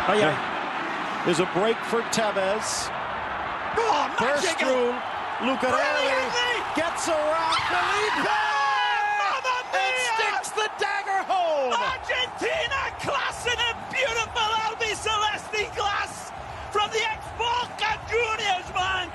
There's a break for Tevez. Oh, burst through. Lucarelli gets around Felipe and sticks the dagger home. Argentina class in a beautiful Albi Celeste glass from the ex-Boca Juniors, man.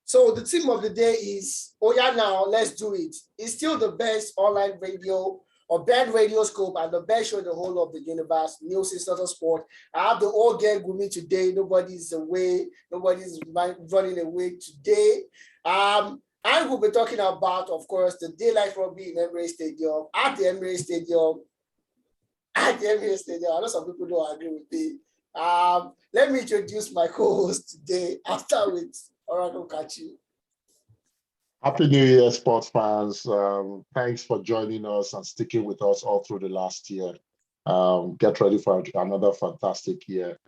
So the theme of the day is, oh yeah, now let's do it. It's still the best online radio or band radio scope and the best show in the whole of the universe, Nielsen Total Sport. I have the whole gang with me today. Nobody's away. Nobody's running away today. And we'll be talking about, of course, the daylight rugby in Emirates Stadium, at the Emirates Stadium. I know some people don't agree with me. Let me introduce my co-host today. I'll start with Oracle Kachi. Happy New Year, sports fans. Thanks for joining us and sticking with us all through the last year. Get ready for another fantastic year.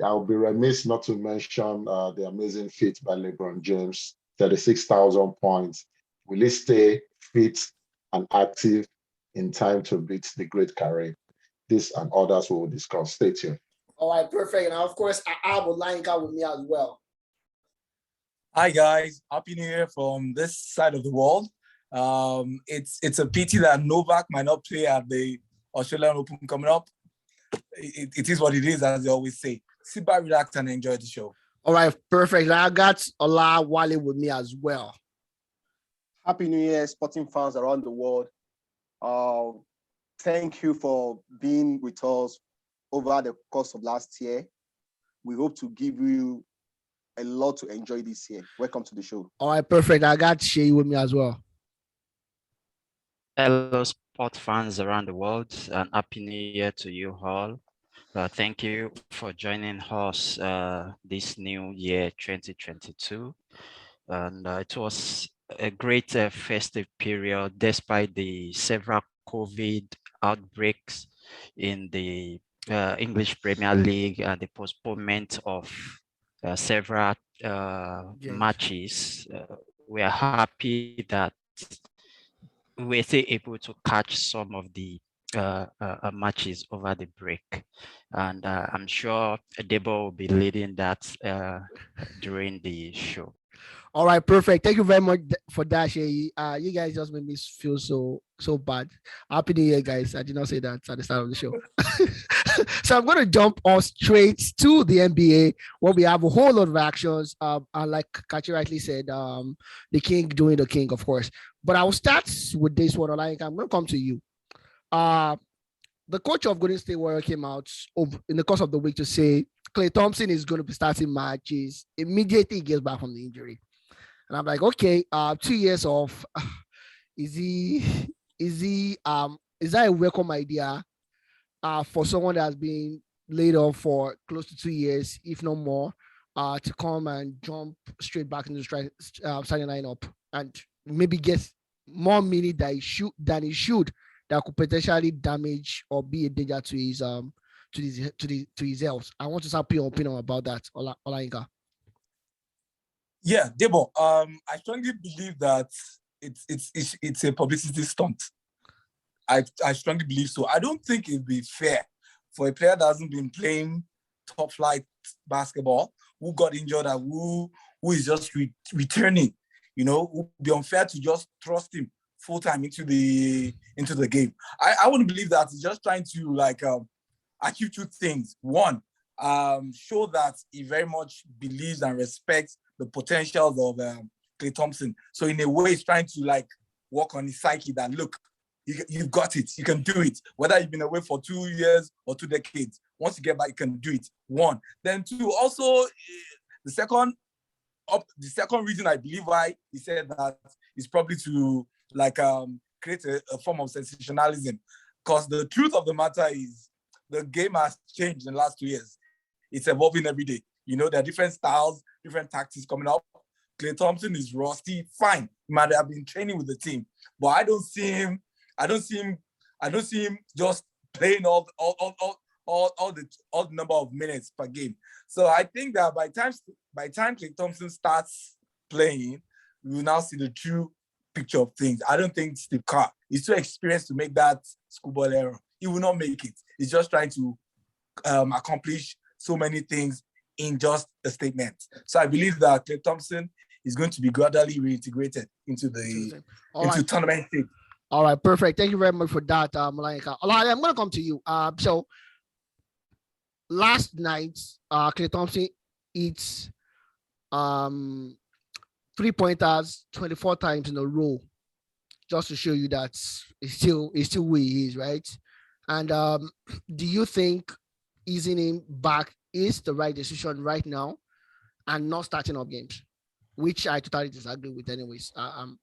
I'll be remiss not to mention the amazing feat by LeBron James, 36,000 points. Will he stay fit and active in time to beat the great Kareem? This and others we will discuss. Stay tuned. All right, perfect. And of course, I have Olayinka with me as well. Hi guys, Happy New Year from this side of the world. It's a pity that Novak might not play at the Australian Open coming up. It is what it is, as they always say. Sit back, relax, and enjoy the show. All right, perfect. I got Ola Wale with me as well. Happy New Year, sporting fans around the world. Thank you for being with us over the course of last year. We hope to give you a lot to enjoy this year. Welcome to the show. All right, perfect. I got Shay with me as well. Hello, sport fans around the world, and Happy New Year to you all. Thank you for joining us this new year, 2022. And it was a great festive period, despite the several COVID outbreaks in the English Premier League and the postponement of several matches. We are happy that we're still able to catch some of the matches over the break, and I'm sure Debo will be leading that during the show. All right, perfect. Thank you very much for that, Shay. You guys just made me feel so bad. Happy New Year, guys. I did not say that at the start of the show. So I'm going to jump on straight to the NBA, where we have a whole lot of actions. And like Kachi rightly said, the king doing the king, of course. But I will start with this one. Like, I'm going to come to you. The coach of Golden State Warriors came out in the course of the week to say Klay Thompson is going to be starting matches immediately he gets back from the injury. And I'm like, okay, 2 years off. Is that a welcome idea for someone that has been laid off for close to 2 years, if not more, to come and jump straight back into the starting lineup and maybe get more minutes than he should that could potentially damage or be a danger to his health? I want to start your opinion about that, Olayinka. Yeah, Debo. I strongly believe that it's a publicity stunt. I strongly believe so. I don't think it'd be fair for a player that hasn't been playing top flight basketball, who got injured and who is just returning. You know, it would be unfair to just trust him full time into the game. I wouldn't believe that. He's just trying to achieve two things. One, show that he very much believes and respects the potentials of Klay Thompson. So in a way, he's trying to work on his psyche that, look, you've got it. You can do it. Whether you've been away for 2 years or 2 decades, once you get back, you can do it. One. Then two, also, the second reason I believe why he said that is probably to create a form of sensationalism. Because the truth of the matter is the game has changed in the last 2 years. It's evolving every day. You know, there are different styles, different tactics coming up. Klay Thompson is rusty. Fine. He might have been training with the team. But I don't see him just playing all the number of minutes per game. So I think that by time Klay Thompson starts playing, we will now see the true picture of things. I don't think Steve Kerr is too experienced to make that schoolboy error. he will not make it. He's just trying to accomplish so many things in just a statement. So I believe that Klay Thompson is going to be gradually reintegrated into the tournament stage. All right, perfect. Thank you very much for that, Malaika. Olale, I'm going to come to you. So last night, Klay Thompson hits 3-pointers 24 times in a row, just to show you that it's still who he is, right? And do you think easing him back is the right decision right now and not starting up games? Which I totally disagree with anyways. I'm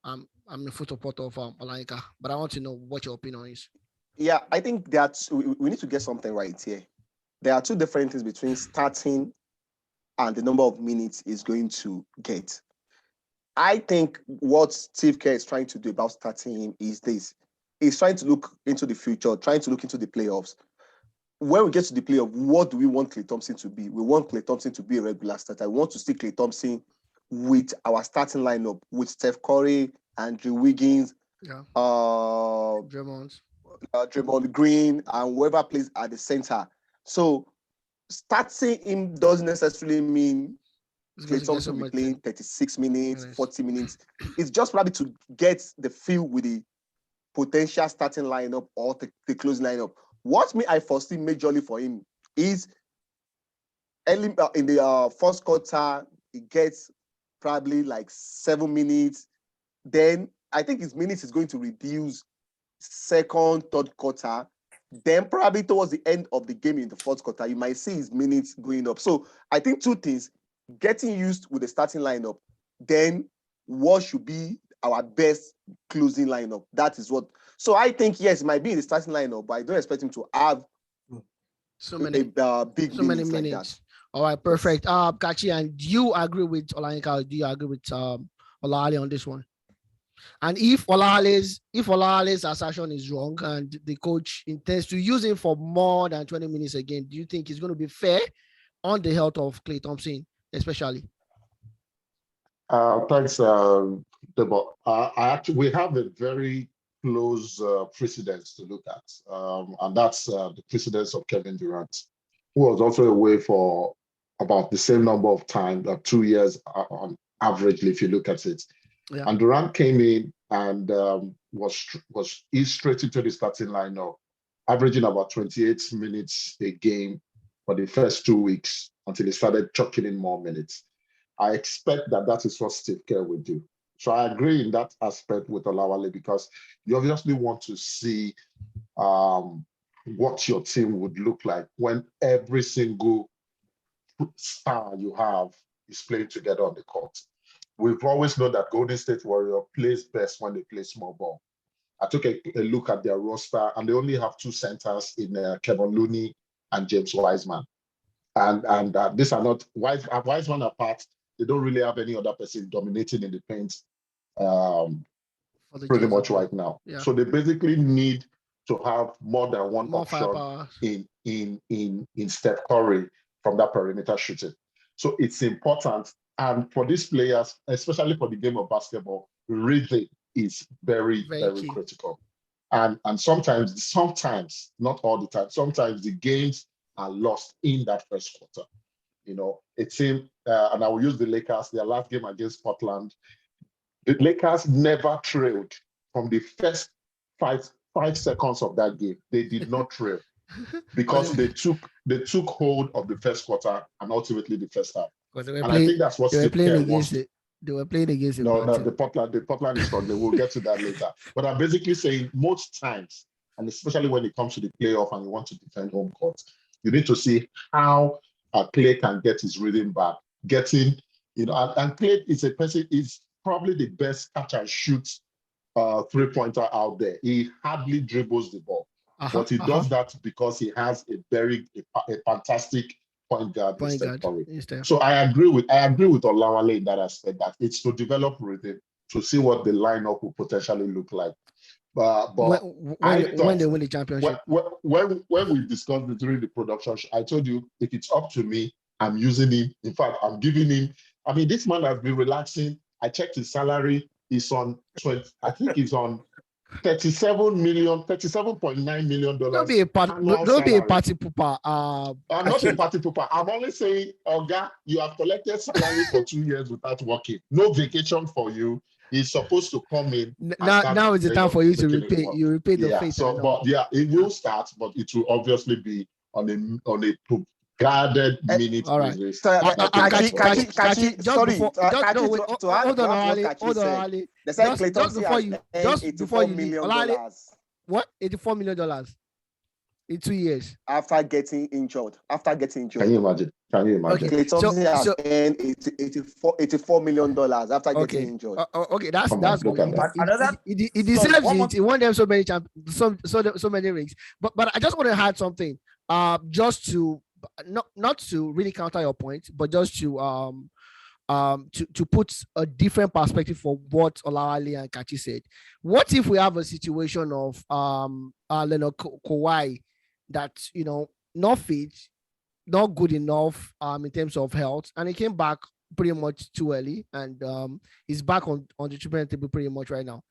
the foot supporter of Olanika, but I want to know what your opinion is. Yeah, I think that we need to get something right here. There are two different things between starting and the number of minutes he's going to get. I think what Steve Kerr is trying to do about starting him is this. He's trying to look into the future, trying to look into the playoffs. When we get to the playoff, what do we want Klay Thompson to be? We want Klay Thompson to be a regular starter. We want to see Klay Thompson with our starting lineup, with Steph Curry, Andrew Wiggins, Draymond Green, and whoever plays at the center. So starting him doesn't necessarily mean Klay Thompson will be playing 36 minutes, 40 minutes. It's just probably to get the feel with the potential starting lineup or the closing lineup. What I foresee majorly for him is early in the first quarter, he gets probably like 7 minutes. Then I think his minutes is going to reduce second, third quarter. Then probably towards the end of the game in the fourth quarter, you might see his minutes going up. So I think two things: getting used with the starting lineup, then what should be our best closing lineup. That is what. So I think, yes, it might be in the starting lineup, but I don't expect him to have so many big minutes like that. All right, perfect. Kachi, and do you agree with Olanika, or do you agree with Olale on this one? And if Olale's assertion is wrong and the coach intends to use him for more than 20 minutes a game, do you think it's going to be fair on the health of Klay Thompson, especially? Thanks, Debo. We have a very close precedence to look at, and that's the precedence of Kevin Durant, who was also away for about the same number of time, 2 years on averagely, if you look at it. Yeah. And Durant came in and was eased straight into the starting lineup, averaging about 28 minutes a game for the first 2 weeks until he started chucking in more minutes. I expect that is what Steve Kerr will do. So I agree in that aspect with Olawale, because you obviously want to see what your team would look like when every single star you have is playing together on the court. We've always known that Golden State Warrior plays best when they play small ball. I took a look at their roster, and they only have two centers in Kevin Looney and James Wiseman. And these are not Wiseman apart. They don't really have any other person dominating in the paint pretty much right now. Yeah. So they basically need to have more than one option in Steph Curry from that perimeter shooting. So it's important. And for these players, especially for the game of basketball, rhythm is very, very critical. And sometimes, not all the time, sometimes the games are lost in that first quarter. You know, it seemed, and I will use the Lakers, their last game against Portland. The Lakers never trailed from the first five seconds of that game. They did not trail because they took hold of the first quarter and ultimately the first half. And I think that's what Steve Kerr wants. They were playing against it. No, the Portland is struggling. We'll get to that later. But I'm basically saying most times, and especially when it comes to the playoff and you want to defend home court, you need to see how Klay can get his rhythm back. And Klay is probably the best catch and shoot three-pointer out there. He hardly dribbles the ball, but he does that because he has a fantastic point guard. So I agree with Olawale in that aspect, that it's to develop rhythm, to see what the lineup will potentially look like. But when they win the championship, when we discussed it during the production, I told you, if it's up to me, I'm using him. In fact, I'm giving him. I mean, this man has been relaxing. I checked his salary. He's on 20. I think he's on $37.9 million. Don't be a party pooper. I'm not a party pooper. I'm only saying, Oga, you have collected salary for 2 years without working. No vacation for you. He's supposed to come in. Now is the time for you to repay. You repay the faith. So, but yeah, it will start, but it will obviously be on a guarded minute basis. Hold on, Ali. Just before you leave, what? $84 million in 2 years after getting injured. Can you imagine? Okay. Klay Thompson has earned $84 million after getting injured. Okay, that's good. He deserves it. He won them so many so many rings. But I just want to add something. Just to not to really counter your point, but just to put a different perspective for what Olawale and Kachi said. What if we have a situation of Leonard Kawhi that not fit, not good enough in terms of health, and he came back pretty much too early, and he's back on the treatment table pretty much right now.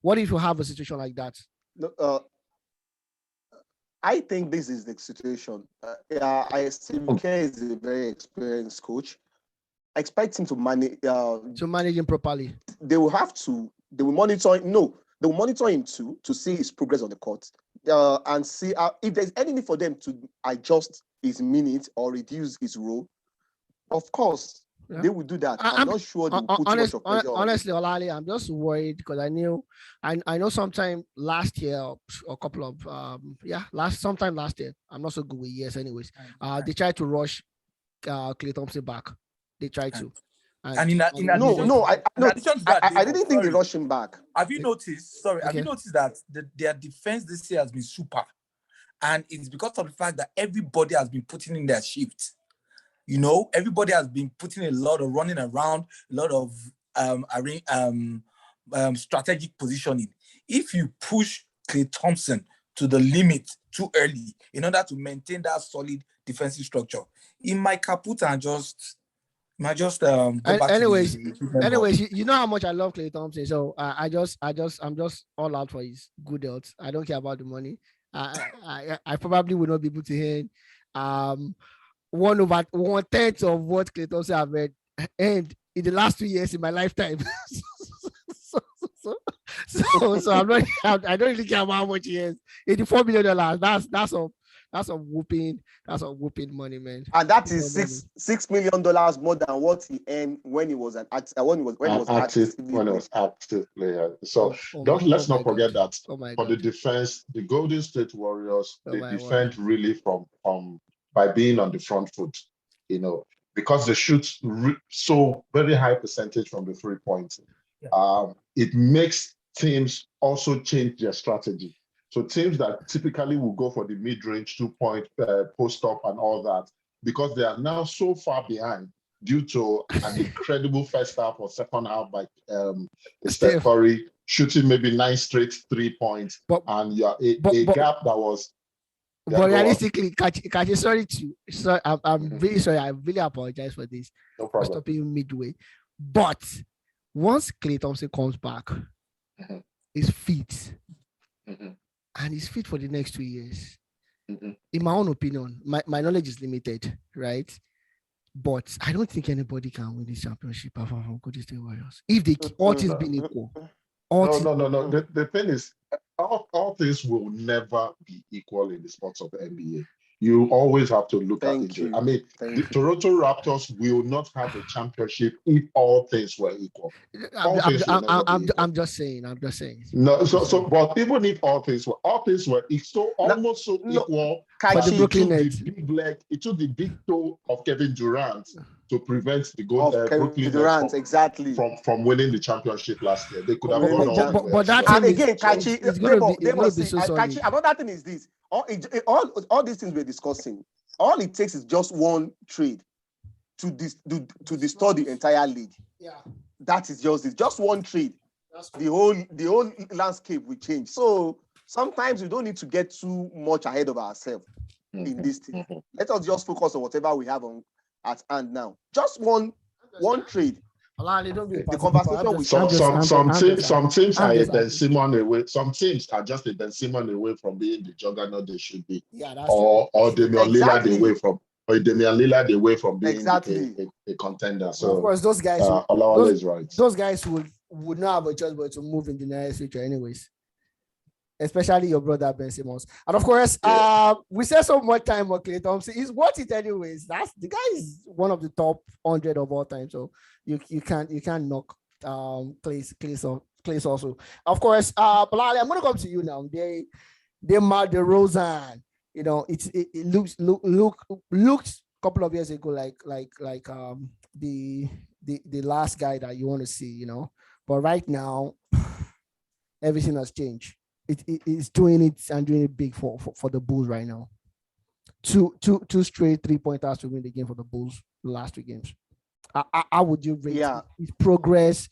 What if you have a situation like that? I think this is the situation. Steve Kerr is a very experienced coach. I expect him to manage him properly. They will monitor him. No, they will monitor him too to see his progress on the court, and see if there's any need for them to adjust his minutes or reduce his role. Of course, they will do that. I'm not sure they will put too much of pressure. Honestly, Olale, I'm just worried because I know sometime last year or a couple of sometime last year. I'm not so good with years, anyways. They tried to rush Klay Thompson back. They tried to. I didn't think they rushed him back. Have you noticed? Have you noticed that their defense this year has been super, and it's because of the fact that everybody has been putting in their shift. Everybody has been putting a lot of running around, a lot of strategic positioning. If you push Klay Thompson to the limit too early in order to maintain that solid defensive structure, it might kaput and just go back. Anyways, you know how much I love Klay Thompson, so I'm just all out for his good health. I don't care about the money. I probably will not be able to hit 1/10 of what Klay Thompson have made and in the last 2 years in my lifetime. so I'm not. I don't really care about how much he is. $84 million. That's a whooping money, man. And that is $6 million more than what he earned when he was an active player. So let's not forget that for the defense, the Golden State Warriors, they defend really from by being on the front foot, because they shoot so very high percentage from the 3 points. It makes teams also change their strategy. So teams that typically will go for the mid-range 2-point post-up and all that, because they are now so far behind due to an incredible first half or second half by Steph Curry shooting maybe 9 straight 3 points, and a gap that was. But realistically, Kachi, I'm really sorry. I really apologize for this. No problem. For stopping you midway. But once Klay Thompson comes back, he's fit. And he's fit for the next 2 years. In my own opinion, my knowledge is limited, right? But I don't think anybody can win this championship apart from Golden State Warriors. If they all things being equal. No. The thing is, all things will never be equal in the sports of the NBA. You always have to look at it. I mean, the Toronto Raptors will not have a championship if all things were equal. I'm just saying. No, but even if all things were almost so equal, it took the big toe of Kevin Durant to prevent the Brooklyn Durant exactly from winning the championship last year. They could have won all. But that and again, Kachi, Kachi, another thing is this. All these things we're discussing, all it takes is just one trade to distort the entire league. Yeah, that is just one trade. The whole landscape will change. So sometimes we don't need to get too much ahead of ourselves in this thing. Let us just focus on whatever we have at hand now. Just one trade Olale, don't be a The party pooper. conversation with Some teams are a Ben asking. Simmons away. Some teams are just a Ben Simmons away from being the juggernaut they should be. Yeah, that's true. Or Damian Lillard away from being exactly a contender. Of So course, those guys, Olawale is right. those guys would not have a choice but to move in the nearest future, anyways. Especially your brother Ben Simmons, and of course, we spent so much time on Klay Thompson. He's worth it, anyways. That's the guy is one of the top 100 of all time. So you can't knock Klay also. Of course, Olale, I'm gonna come to you now. They marked the DeRozan. You know, it looked a couple of years ago like the last guy that you want to see, you know. But right now, everything has changed. It's doing it and doing it big for the Bulls right now. Two straight 3-pointers to win the game for the Bulls the last 2 games. How would you rate his progress,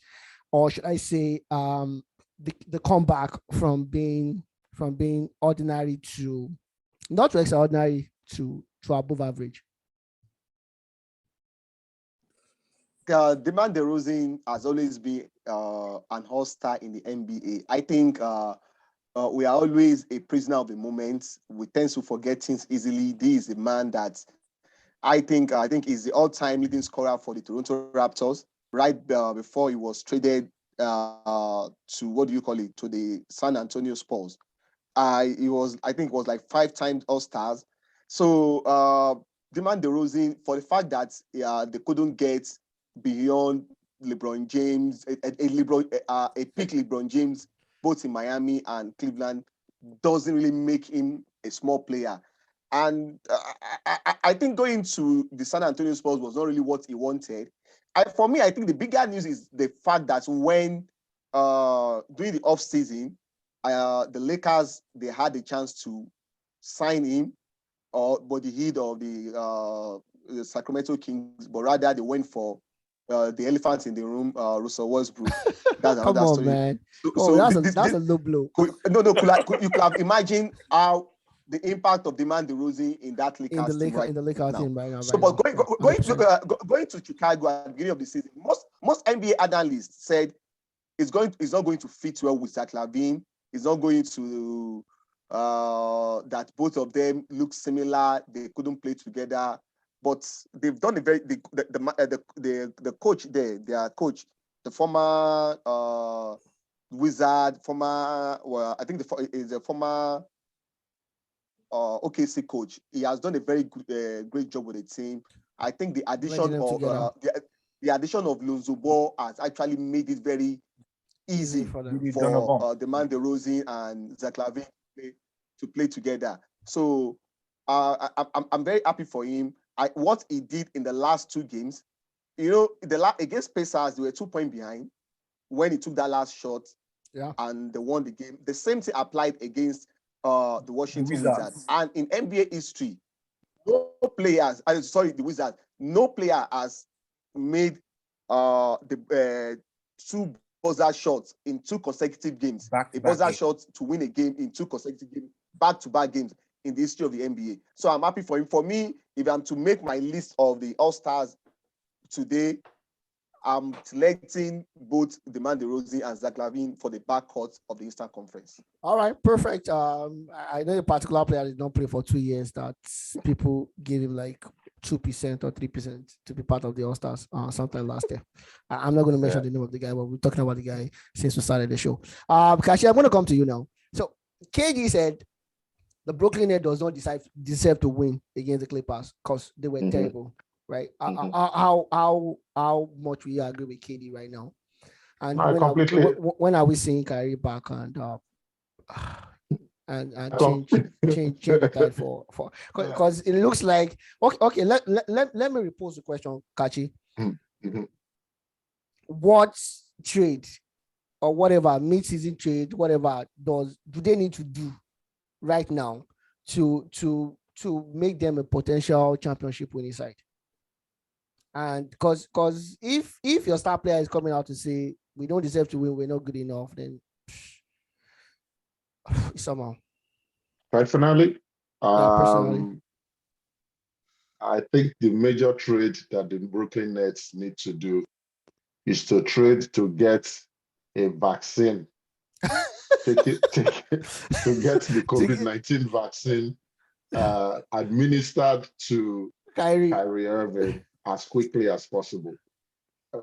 or should I say the comeback from being ordinary to not to extraordinary to above average? DeMar DeRozan has always been an all-star in the NBA. I think we are always a prisoner of the moment. We tend to forget things easily. This is a man that I think is the all-time leading scorer for the Toronto Raptors. Right before he was traded to to the San Antonio Spurs. I think it was like 5 times All-Stars. So DeMar DeRozan, for the fact that they couldn't get beyond LeBron James, a peak LeBron James, both in Miami and Cleveland, doesn't really make him a small player. And I think going to the San Antonio Spurs was not really what he wanted. For me, I think the bigger news is the fact that when during the offseason, the Lakers, they had the chance to sign him, but the heat of the Sacramento Kings, but rather they went for the elephant in the room, Russell Westbrook. That's another Come on, story. man. That's a low blow. You could have imagined how the impact of DeMar DeRozan in that Lakers team right now. So, but going to Chicago at the beginning of the season, most NBA analysts said it's not going to fit well with Zach LaVine. It's not going to that both of them look similar. They couldn't play together. But they've done the coach there, their coach, the former Wizard, I think is a former OKC coach. He has done a very good, great job with the team. I think the addition of Lonzo Ball has actually made it very easy for DeMar DeRozan and Zach LaVine to play together. So I'm very happy for him. What he did in the last 2 games, you know, against Pacers, they were 2 points behind when he took that last shot, and they won the game. The same thing applied against the Washington Wizards. And in NBA history, no player has made the 2 buzzer shots in 2 consecutive games. A buzzer shot to win a game in 2 consecutive games, back-to-back games in the history of the NBA. So I'm happy for him. For me, if I'm to make my list of the All-Stars today, I'm selecting both DeMar DeRozan and Zach LaVine for the backcourt of the Eastern Conference. All right, perfect. I know a particular player did not play for 2 years that people gave him like 2% or 3% to be part of the All-Stars sometime last year. I'm not going to mention the name of the guy, but we're talking about the guy since we started the show. Kashi, I'm going to come to you now. So KD said the Brooklyn Nets does not deserve to win against the Clippers because they were terrible, right? How much will you agree with KD right now? And when are we seeing Kyrie back and change the tide for because it looks like okay. Let me repose the question, Kachi. What trade or whatever mid-season trade, whatever do they need to do right now to make them a potential championship winning side? And because if your star player is coming out to say we don't deserve to win, we're not good enough, then somehow. Personally, I think the major trade that the Brooklyn Nets need to do is to trade to get a vaccine. To get the COVID-19 vaccine administered to Kyrie Irving as quickly as possible.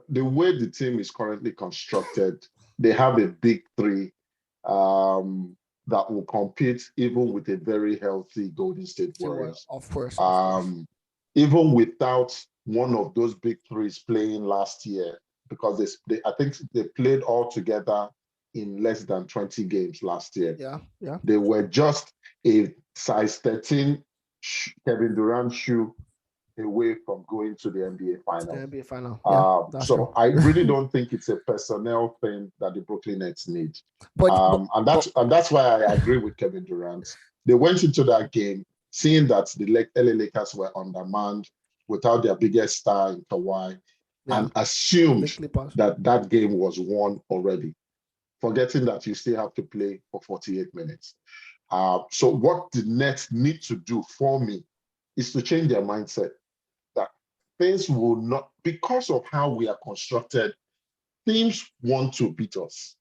The way the team is currently constructed, they have a big three that will compete even with a very healthy Golden State Warriors. Of course. Even without one of those big threes playing last year, because I think they played all together in less than 20 games last year. Yeah. They were just a size 13 Kevin Durant shoe away from going to the NBA final. So true. I really don't think it's a personnel thing that the Brooklyn Nets need. And that's why I agree with Kevin Durant. They went into that game seeing that the LA Lakers were undermanned without their biggest star in Kawhi, and assumed that game was won already, forgetting that you still have to play for 48 minutes. So what the Nets need to do for me is to change their mindset that things will not, because of how we are constructed, teams want to beat us.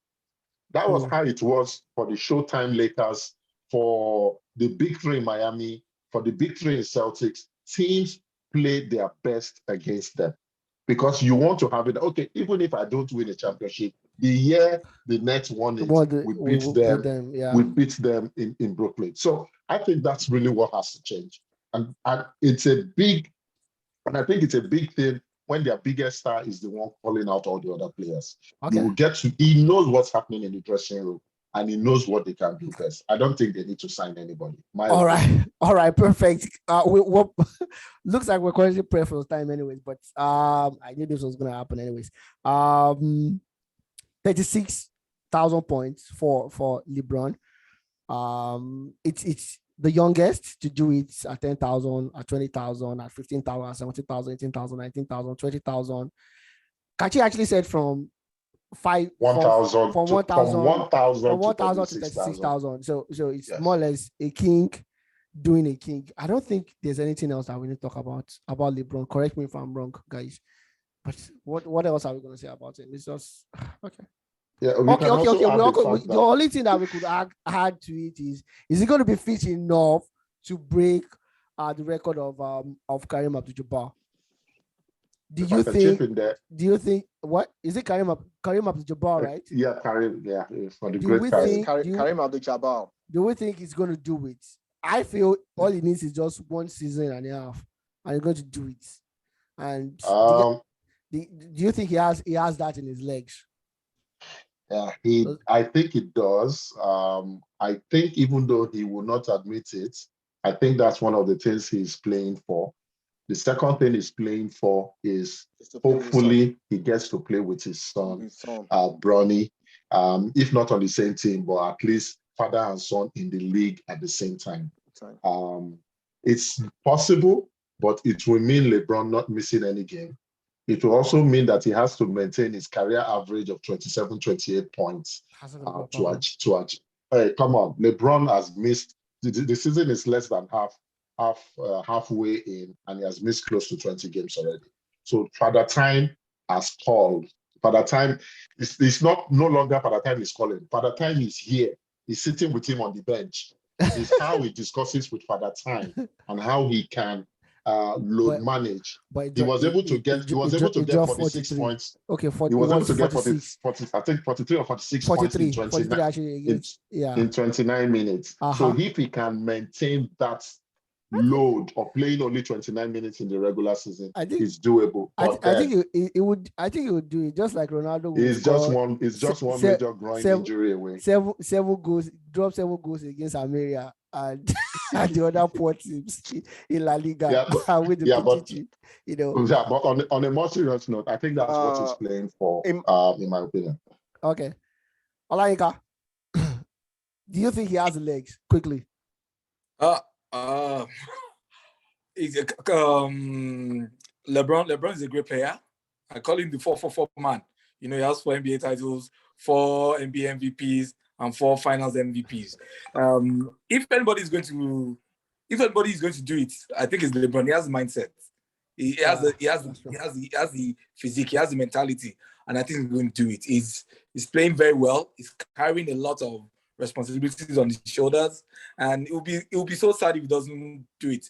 That was how it was for the Showtime Lakers, for the big three in Miami, for the big three in Celtics. Teams play their best against them because you want to have it. Okay, even if I don't win a championship, the year the Nets won it, we beat them in Brooklyn. So I think that's really what has to change. And it's a big, and I think it's a big thing when their biggest star is the one calling out all the other players. Okay. You will get to, he knows what's happening in the dressing room and he knows what they can do best. I don't think they need to sign anybody. All right, perfect. Looks like we're currently praying for time anyways, but I knew this was gonna happen anyways. 36,000 points for LeBron. It's the youngest to do it at 10,000, at 20,000, at 15,000, at 17,000, 18,000, 19,000, 20,000. Kachi actually said from 1,000 to 36,000. So it's more or less a king doing a king. I don't think there's anything else that we need to talk about LeBron. Correct me if I'm wrong, guys. But what else are we going to say about him? It's just okay. Yeah. Okay. The only thing that we could add to it is it going to be fit enough to break the record of Kareem Abdul-Jabbar? Do you think what is it? Kareem Abdul-Jabbar, right? Yeah, Kareem. Yeah, for the great Kareem Abdul-Jabbar. Do we think he's going to do it? I feel all he needs is just 1 season and a half, and he's going to do it. And do you think he has that in his legs? Yeah, I think it does. I think even though he will not admit it, I think that's one of the things he's playing for. The second thing he's playing for is hopefully he gets to play with his son, Bronny, if not on the same team, but at least father and son in the league at the same time. It's possible, but it will mean LeBron not missing any game. It will also mean that he has to maintain his career average of 27, 28 points to achieve. Hey, come on, LeBron has missed. The season is less than halfway in, and he has missed close to 20 games already. So Father Time has called. Father Time it's no longer Father Time is calling. Father Time is here. He's sitting with him on the bench. It's how he discusses with Father Time and how he can load manage. He was able to get 46 points. Okay, he was able to get 40, I think 43 or 46 points in 29 minutes. So if he can maintain that load of playing only 29 minutes in the regular season, it's doable. I think it would do it just like Ronaldo. It's just one major groin injury away. Seven goals against Almeria and the other poor teams in La Liga. With the but on a more serious note, I think that's what he's playing for, in my opinion. Okay. Olayinka, do you think he has the legs? Quickly. LeBron is a great player. I call him the 4-4-4 man. He has 4 NBA titles, 4 NBA MVPs, and 4 Finals MVPs. If anybody is going to do it, I think it's LeBron. He has the mindset. He has the physique. He has the mentality. and I think he's going to do it. He's playing very well. He's carrying a lot of responsibilities on his shoulders, and it will be so sad if he doesn't do it.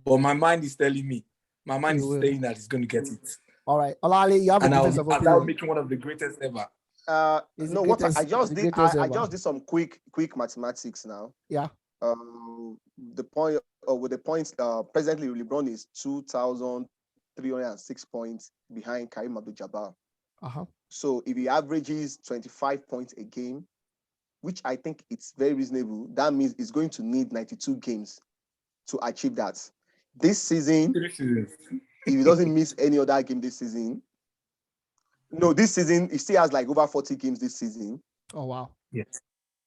But my mind is telling me, saying that he's going to get it. All right, Olale, you have a difference of opinion. I'll make him one of the greatest ever. No, what I just did some quick mathematics now. Yeah. The point with the points, presently LeBron is 2,306 points behind Kareem Abdul-Jabbar. So if he averages 25 points a game, which I think it's very reasonable, that means he's going to need 92 games to achieve that. This season, if he doesn't miss any other game this season, this season he still has like over 40 games this season. Oh wow! Yes.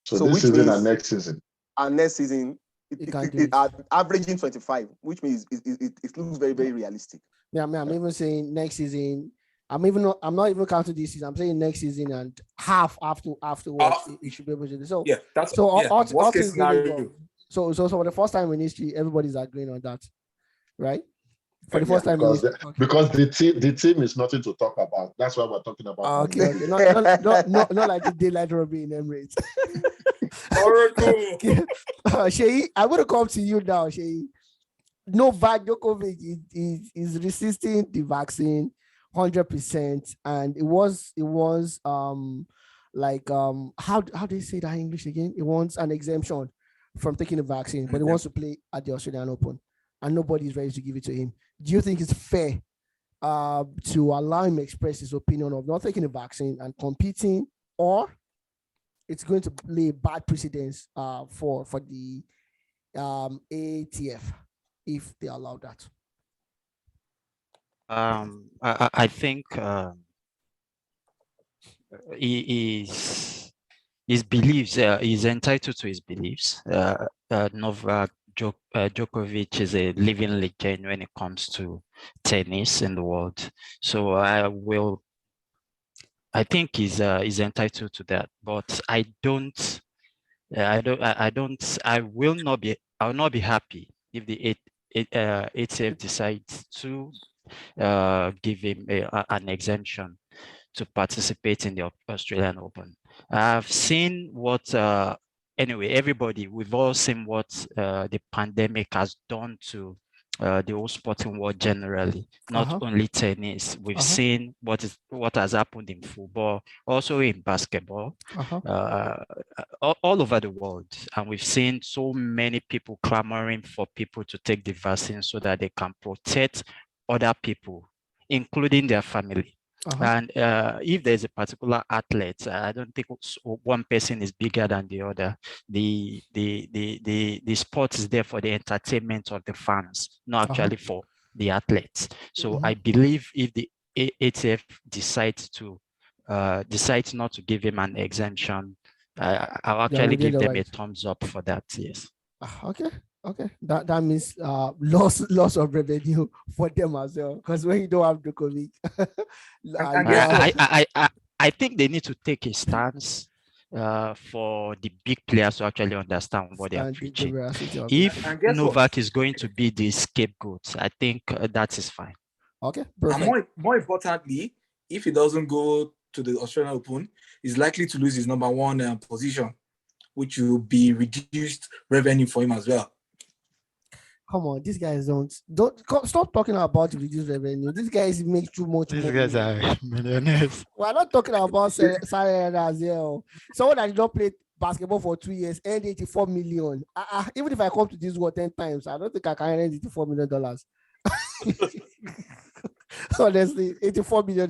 So this season and next season. And next season, it averaging 25, which means it looks very, very realistic. Yeah, I'm even saying next season. I'm not even counting this season. I'm saying next season and half afterwards. It should be able to do so. Yeah, that's so. Worst case scenario. So for the first time in history, everybody's agreeing on that, right? For the first time in history. Because the team is nothing to talk about. That's why we're talking about. Okay. Not like the daylight robbery in Emirates. Sheyi, I'm going to come to you now, Sheyi. Novak Djokovic is resisting the vaccine 100%, and it was how do you say that in English again? It wants an exemption from taking the vaccine, but he wants to play at the Australian Open, and nobody is ready to give it to him. Do you think it's fair to allow him to express his opinion of not taking the vaccine and competing, or it's going to lay bad precedence for the ATF if they allow that? I think his beliefs, he's entitled to his beliefs. Novak Djokovic is a living legend when it comes to tennis in the world. So I will I think he's entitled to that, but I will not be happy if the ATF decides to give him an exemption to participate in the Australian Open. I've seen what we've all seen what the pandemic has done to the whole sporting world generally, not only tennis. We've seen what has happened in football, also in basketball, all over the world. And we've seen so many people clamoring for people to take the vaccine so that they can protect other people, including their family. And if there's a particular athlete, I don't think one person is bigger than the other. The sport is there for the entertainment of the fans, not actually for the athletes. So I believe if the ATF decides not to give him an exemption, I'll actually give them a thumbs up for that. Yes. Okay, that means loss of revenue for them as well, because when you don't have Djokovic, I think they need to take a stance for the big players to actually understand what they are preaching. If Novak is going to be the scapegoat, I think that is fine. Okay, and more importantly, if he doesn't go to the Australian Open, he's likely to lose his number one position, which will be reduced revenue for him as well. Come on, these guys don't stop talking about reduced revenue. These guys make too much money. These guys are millionaires. We're not talking about salary as well. Someone that did not play basketball for 2 years earned 84 million. Even if I come to this world 10 times, I don't think I can earn $84 million. Honestly, $84 million.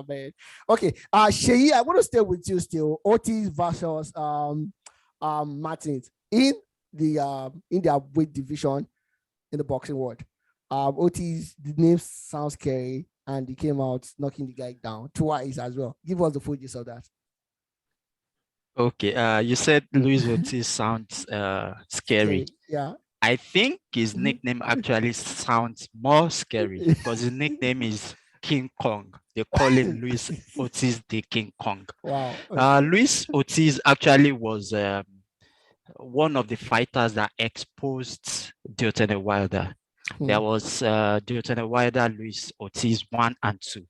Man. Okay. Sheyi, I want to stay with you still. Ortiz versus Martins in their weight division in the boxing world. Ortiz, the name sounds scary, and he came out knocking the guy down twice as well. Give us the full gist of that. Okay, you said Luis Ortiz sounds scary. Yeah. I think his nickname actually sounds more scary because his nickname is King Kong. They call him Luis Ortiz the King Kong. Wow. Luis Ortiz actually was one of the fighters that exposed Deontay Wilder. There was Deontay Wilder, Luis Ortiz 1 and 2.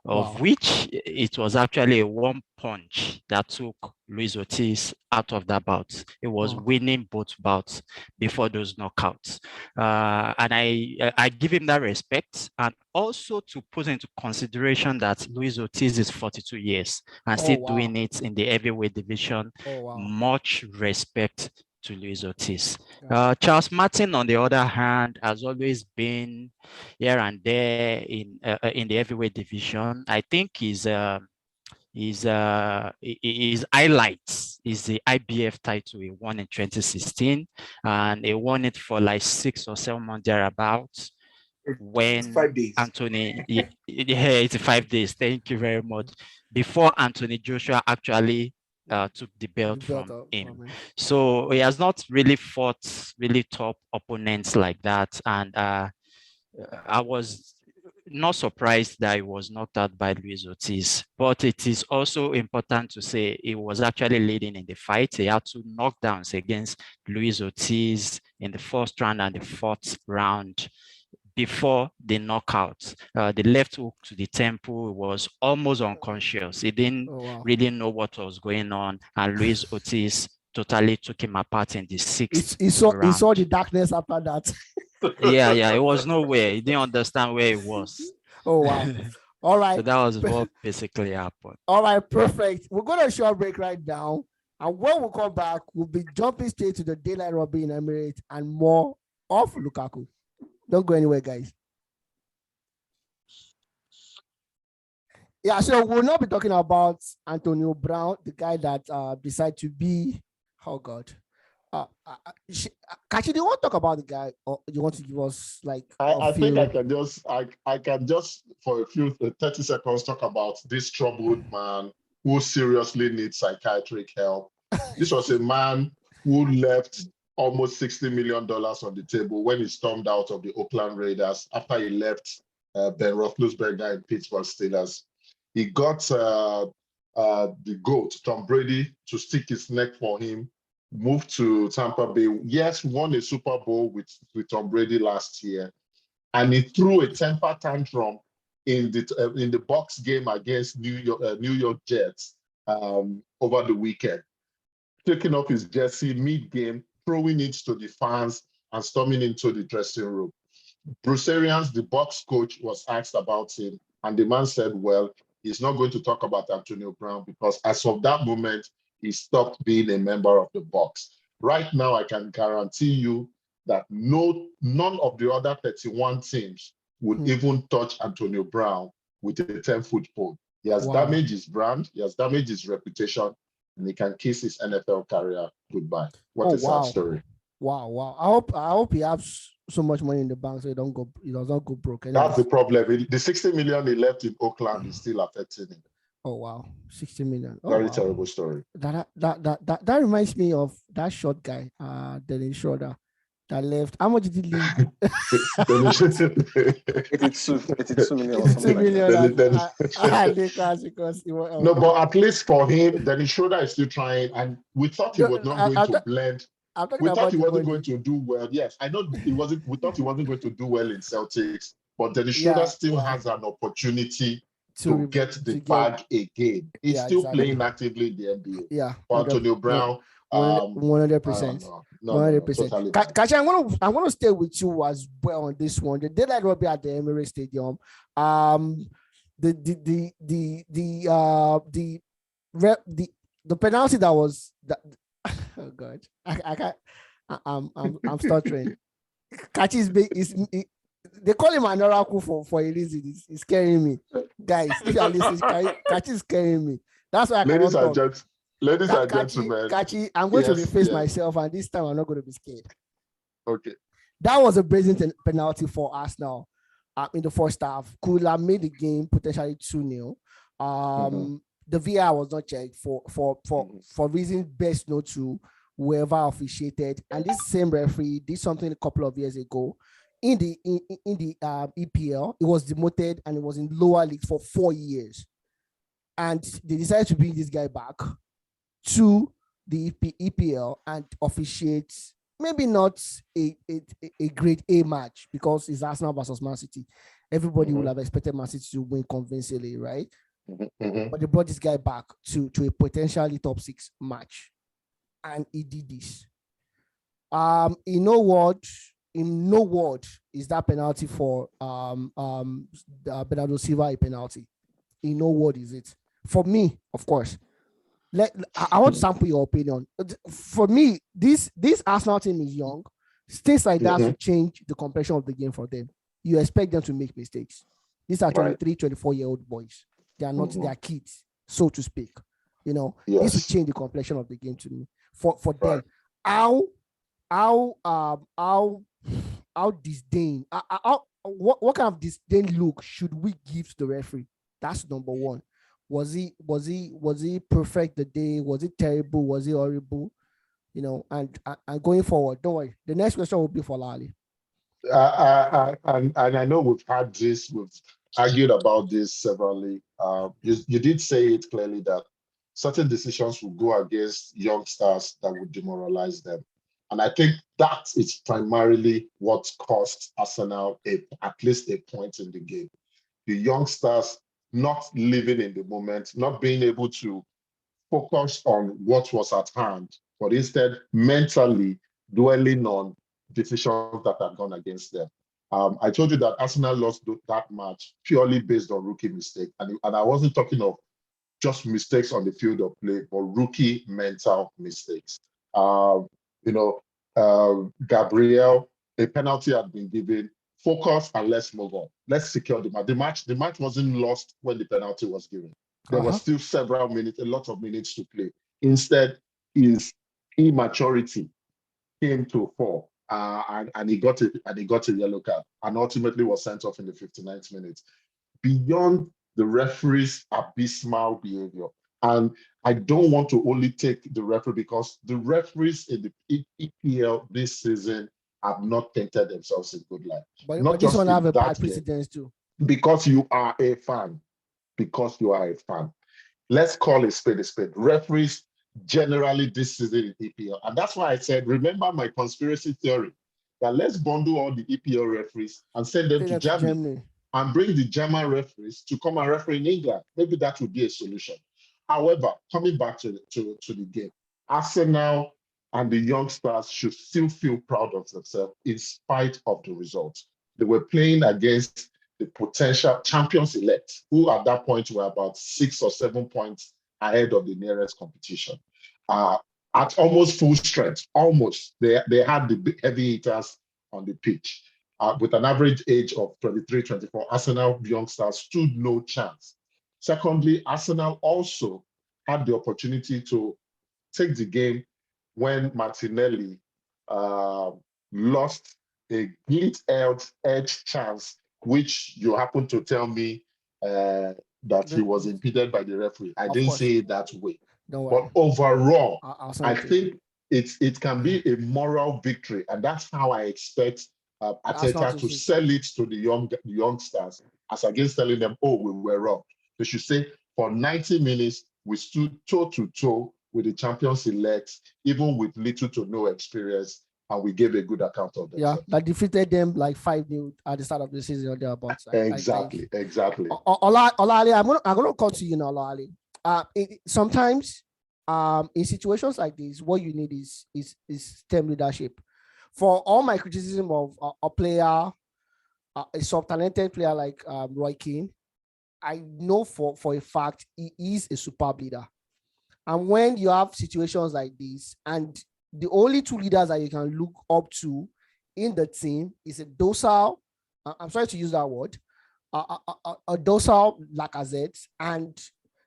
of which it was actually a one punch that took Luis Ortiz out of that bout. He was winning both bouts before those knockouts. And I give him that respect, and also to put into consideration that Luis Ortiz is 42 years and still doing it in the heavyweight division. Much respect to Luis Ortiz. Charles Martin, on the other hand, has always been here and there in the heavyweight division. I think his highlights is the IBF title he won in 2016, and he won it for like 6 or 7 months thereabouts. When 5 days. Anthony, it's 5 days. Thank you very much. Before Anthony Joshua actually took the belt from him. So he has not really fought really top opponents like that. And I was not surprised that he was knocked out by Luis Ortiz. But it is also important to say he was actually leading in the fight. He had 2 knockdowns against Luis Ortiz in the first round and the 4th round. Before the knockout, the left hook to the temple was almost unconscious. He didn't really know what was going on, and Luis Ortiz totally took him apart in the 6th round. He saw the darkness after that. Yeah, it was nowhere. He didn't understand where he was. Oh, wow. All right. So that was what basically happened. All right, perfect. We're going to short break right now. And when we come back, we'll be jumping straight to the daylight robbery in Emirates and more of Lukaku. Don't go anywhere, guys. Yeah, so we'll not be talking about Antonio Brown, the guy that decided to be, oh God. Kachi, do you want to talk about the guy, or you want to give us like I think I can just for a few 30 seconds talk about this troubled man who seriously needs psychiatric help. This was a man who left almost $60 million on the table when he stormed out of the Oakland Raiders after he left Ben Roethlisberger in Pittsburgh Steelers. He got the GOAT, Tom Brady, to stick his neck for him, moved to Tampa Bay. Yes, won a Super Bowl with Tom Brady last year. And he threw a temper tantrum in the Bucs game against New York Jets over the weekend, taking off his jersey mid-game, throwing it to the fans and storming into the dressing room. Bruce Arians, the Bucs coach, was asked about him, and the man said, well, he's not going to talk about Antonio Brown because as of that moment, he stopped being a member of the Bucs. Right now, I can guarantee you that none of the other 31 teams would even touch Antonio Brown with a 10-foot pole. He has damaged his brand, he has damaged his reputation, and he can kiss his NFL career goodbye. What a sad story. Wow. I hope he has so much money in the bank so he does not go broke. Anyways. That's the problem. The $60 million he left in Oakland is still affecting him. Oh wow, 60 million. Oh, Very terrible story. That reminds me of that short guy, Dennis Schroeder, that left. How much did he leave? 82 million or something like that. No, but at least for him, Dennis Schroeder is still trying, and we thought he was not going to blend. We thought he wasn't going to do well. Yes, I know he wasn't. We thought he wasn't going to do well in Celtics, but Dennis Schroeder still has an opportunity to get the bag again. He's still playing actively in the NBA. Yeah, Antonio Brown. 100%. 100%. Kachi, I'm gonna stay with you as well on this one. The daylight robbery at the Emirates Stadium. The penalty that was that. Oh God, I can't. I'm stuttering. Kachi is they call him an oracle for a reason. It's scaring me, guys. If you are listening, Kachi is scaring me. That's why I cannot talk. Ladies and gentlemen, Kachi, I'm going to reface myself, and this time I'm not going to be scared. Okay. That was a brazen penalty for Arsenal in the first half. Could have made the game potentially 2-0. The VAR was not checked for reasons best known to whoever officiated. And this same referee did something a couple of years ago in the EPL. It was demoted and it was in lower leagues for 4 years. And they decided to bring this guy back to the EPL and officiate maybe not a grade A match because it's Arsenal versus Man City. everybody would have expected Man City to win convincingly, right? Mhm. But they brought this guy back to a potentially top 6 match, and he did this. In no word is that penalty for Bernardo Silva a penalty. In no word is it. For me, of course. I want to sample your opinion. For me, this Arsenal team is young. Things like that will change the complexion of the game for them. You expect them to make mistakes. These are 23, 24-year-old boys. They are not their kids, so to speak. You know, this will change the complexion of the game to me. For them, how disdain, what kind of disdain look should we give to the referee? That's number one. Was he perfect the day? Was it terrible? Was it horrible? You know, and going forward, don't worry. The next question will be for Lali. And I know we've argued about this severally. You did say it clearly that certain decisions will go against youngsters that would demoralize them. And I think that is primarily what cost Arsenal at least a point in the game. The youngsters not living in the moment, not being able to focus on what was at hand, but instead mentally dwelling on decisions that have gone against them. I told you that Arsenal lost that match purely based on rookie mistake. And I wasn't talking of just mistakes on the field of play, but rookie mental mistakes. Gabriel, a penalty had been given. Focus and let's move on. Let's secure the match. The match wasn't lost when the penalty was given. There was still several minutes, a lot of minutes to play. Instead, his immaturity came to fore, and he got a yellow card, and ultimately was sent off in the 59th minute. Beyond the referee's abysmal behavior, and I don't want to only take the referee, because the referees in the EPL this season have not painted themselves in good light. But this one have a bad precedence too. Because you are a fan. Let's call a spade a spade. Referees generally this season in EPL. And that's why I said, remember my conspiracy theory, that let's bundle all the EPL referees and send them to Germany and bring the German referees to come and referee in England. Maybe that would be a solution. However, coming back to the game, Arsenal and the youngsters should still feel proud of themselves in spite of the results. They were playing against the potential champions elect, who at that point were about 6 or 7 points ahead of the nearest competition. At almost full strength, they had the heavy hitters on the pitch. With an average age of 23, 24, Arsenal youngsters stood no chance. Secondly, Arsenal also had the opportunity to take the game when Martinelli lost a gilt-edged chance, which you happen to tell me that he was impeded by the referee. I didn't see it that way. But overall, I think it can be a moral victory, and that's how I expect Arteta to sell it to the youngsters, as against telling them, oh, we were wrong. They should say, for 90 minutes, we stood toe-to-toe with the champions elect, even with little to no experience, and we gave a good account of them. Yeah, that defeated them like 5-0 at the start of the season or thereabouts. Exactly. Olali, I'm gonna call to you now, Olali. Sometimes, in situations like this, what you need is team leadership. For all my criticism of a player, a sub-talented player like Roy Keane, I know for a fact he is a superb leader. And when you have situations like this, and the only two leaders that you can look up to in the team is a docile, I'm sorry to use that word, a docile Lacazette, and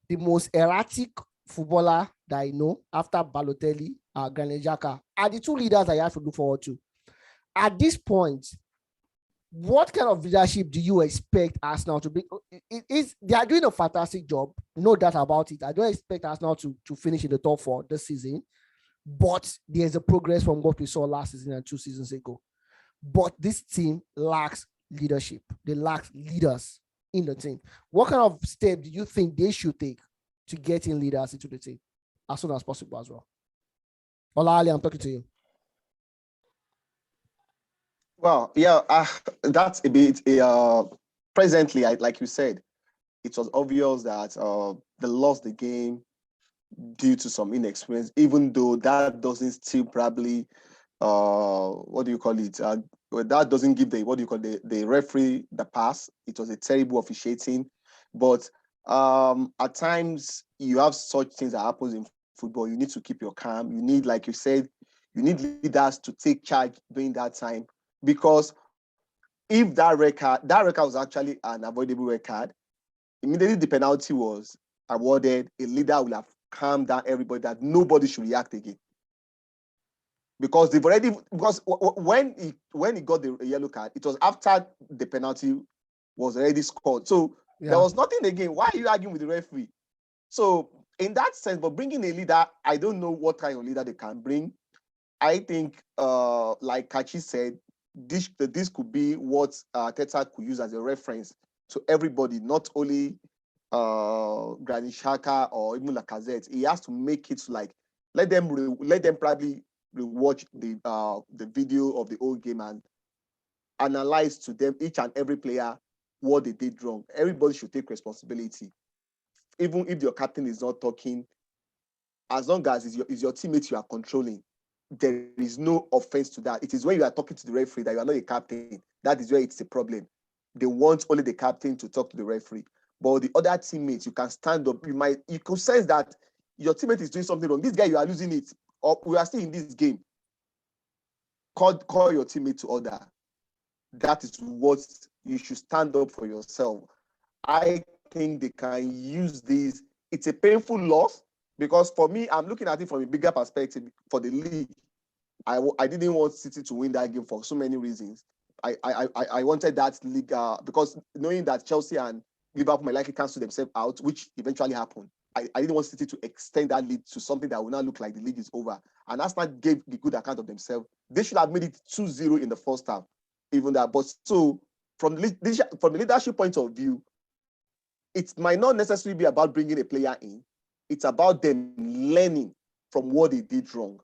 the most erratic footballer that I know after Balotelli, Granit Xhaka, are the two leaders that you have to look forward to. At this point, what kind of leadership do you expect Arsenal to be? They are doing a fantastic job, no doubt about it. I don't expect Arsenal to finish in the top 4 this season, but there's a progress from what we saw last season and 2 seasons ago. But this team lacks leadership. They lack leaders in the team. What kind of step do you think they should take to get in leaders into the team as soon as possible as well? Olali, I'm talking to you. Well, yeah, that's a bit presently, like you said, it was obvious that they lost the game due to some inexperience, even though that doesn't still probably, what do you call it? That doesn't give the referee the pass. It was a terrible officiating. But at times, you have such things that happens in football. You need to keep your calm. You need, like you said, you need leaders to take charge during that time. Because if that record was actually an avoidable record, immediately the penalty was awarded, a leader will have calmed down everybody that nobody should react again. Because when he got the yellow card, it was after the penalty was already scored. So there was nothing again. Why are you arguing with the referee? So in that sense, but bringing a leader, I don't know what kind of leader they can bring. I think, like Kachi said, this could be what Teta could use as a reference to everybody, not only Granit Xhaka or even Lacazette. He has to make it like let them probably rewatch the video of the old game and analyze to them each and every player what they did wrong. Everybody should take responsibility, even if your captain is not talking. As long as it's your teammates you are controlling, there is no offense to that. It is when you are talking to the referee that you are not a captain. That is where it's a problem. They want only the captain to talk to the referee. But the other teammates, you can stand up. You can sense that your teammate is doing something wrong. This guy, you are losing it. Or we are still in this game. Call your teammate to order. That is what you should stand up for yourself. I think they can use this. It's a painful loss because for me, I'm looking at it from a bigger perspective for the league. I didn't want City to win that game for so many reasons. I wanted that league because knowing that Chelsea and Liverpool might likely cancel themselves out, which eventually happened. I didn't want City to extend that lead to something that will now look like the league is over. And Arsenal gave the good account of themselves. They should have made it 2-0 in the first half, even that. But so from the leadership point of view, it might not necessarily be about bringing a player in. It's about them learning from what they did wrong.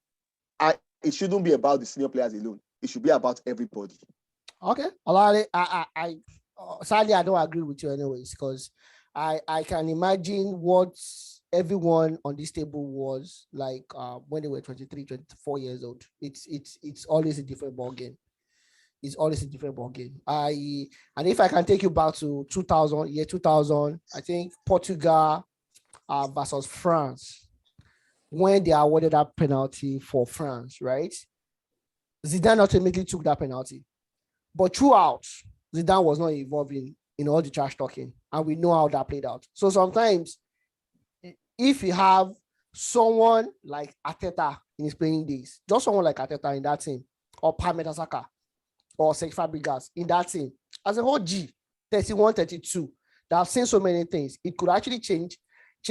It shouldn't be about the senior players alone. It should be about everybody. Okay, Olale, sadly I don't agree with you anyways, because I can imagine what everyone on this table was like when they were 23, 24 years old. It's always a different ball game. It's always a different ball game. And if I can take you back to 2000, I think Portugal versus France, when they awarded that penalty for France, right? Zidane ultimately took that penalty. But throughout, Zidane was not involving in all the trash talking. And we know how that played out. So sometimes, if you have someone like Arteta in his playing days, just someone like Arteta in that team, or Pam Mertesacker, or Serge Fabregas in that team, as a whole G, 31, 32, that have seen so many things, it could actually change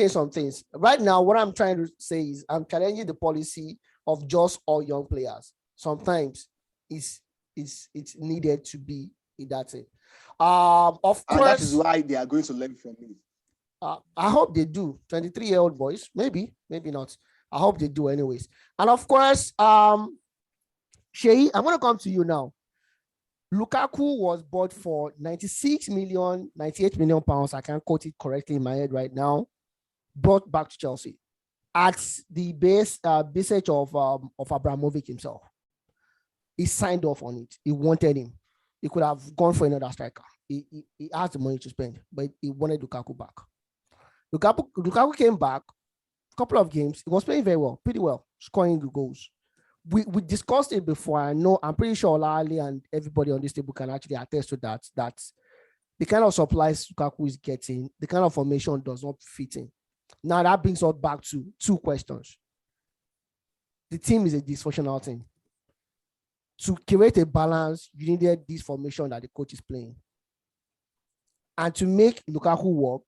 some things. Right now, what I'm trying to say is I'm challenging the policy of just all young players. Sometimes it's needed to be in that team. Of course, and that is why they are going to learn from me. I hope they do. 23-year-old boys, maybe not. I hope they do anyways. And of course, Shay, I'm going to come to you now. Lukaku was bought for 98 million pounds. I can't quote it correctly in my head right now. Brought back to Chelsea at the base of Abramovich himself. He signed off on it. He wanted him. He could have gone for another striker. He has the money to spend, but he wanted Lukaku back. Lukaku came back, a couple of games. He was playing very well, pretty well, scoring the goals. We discussed it before. I'm pretty sure Olale and everybody on this table can actually attest to that the kind of supplies Lukaku is getting, the kind of formation does not fit in. Now that brings us back to two questions. The team is a dysfunctional team. To create a balance, you needed this formation that the coach is playing. And to make Lukaku work,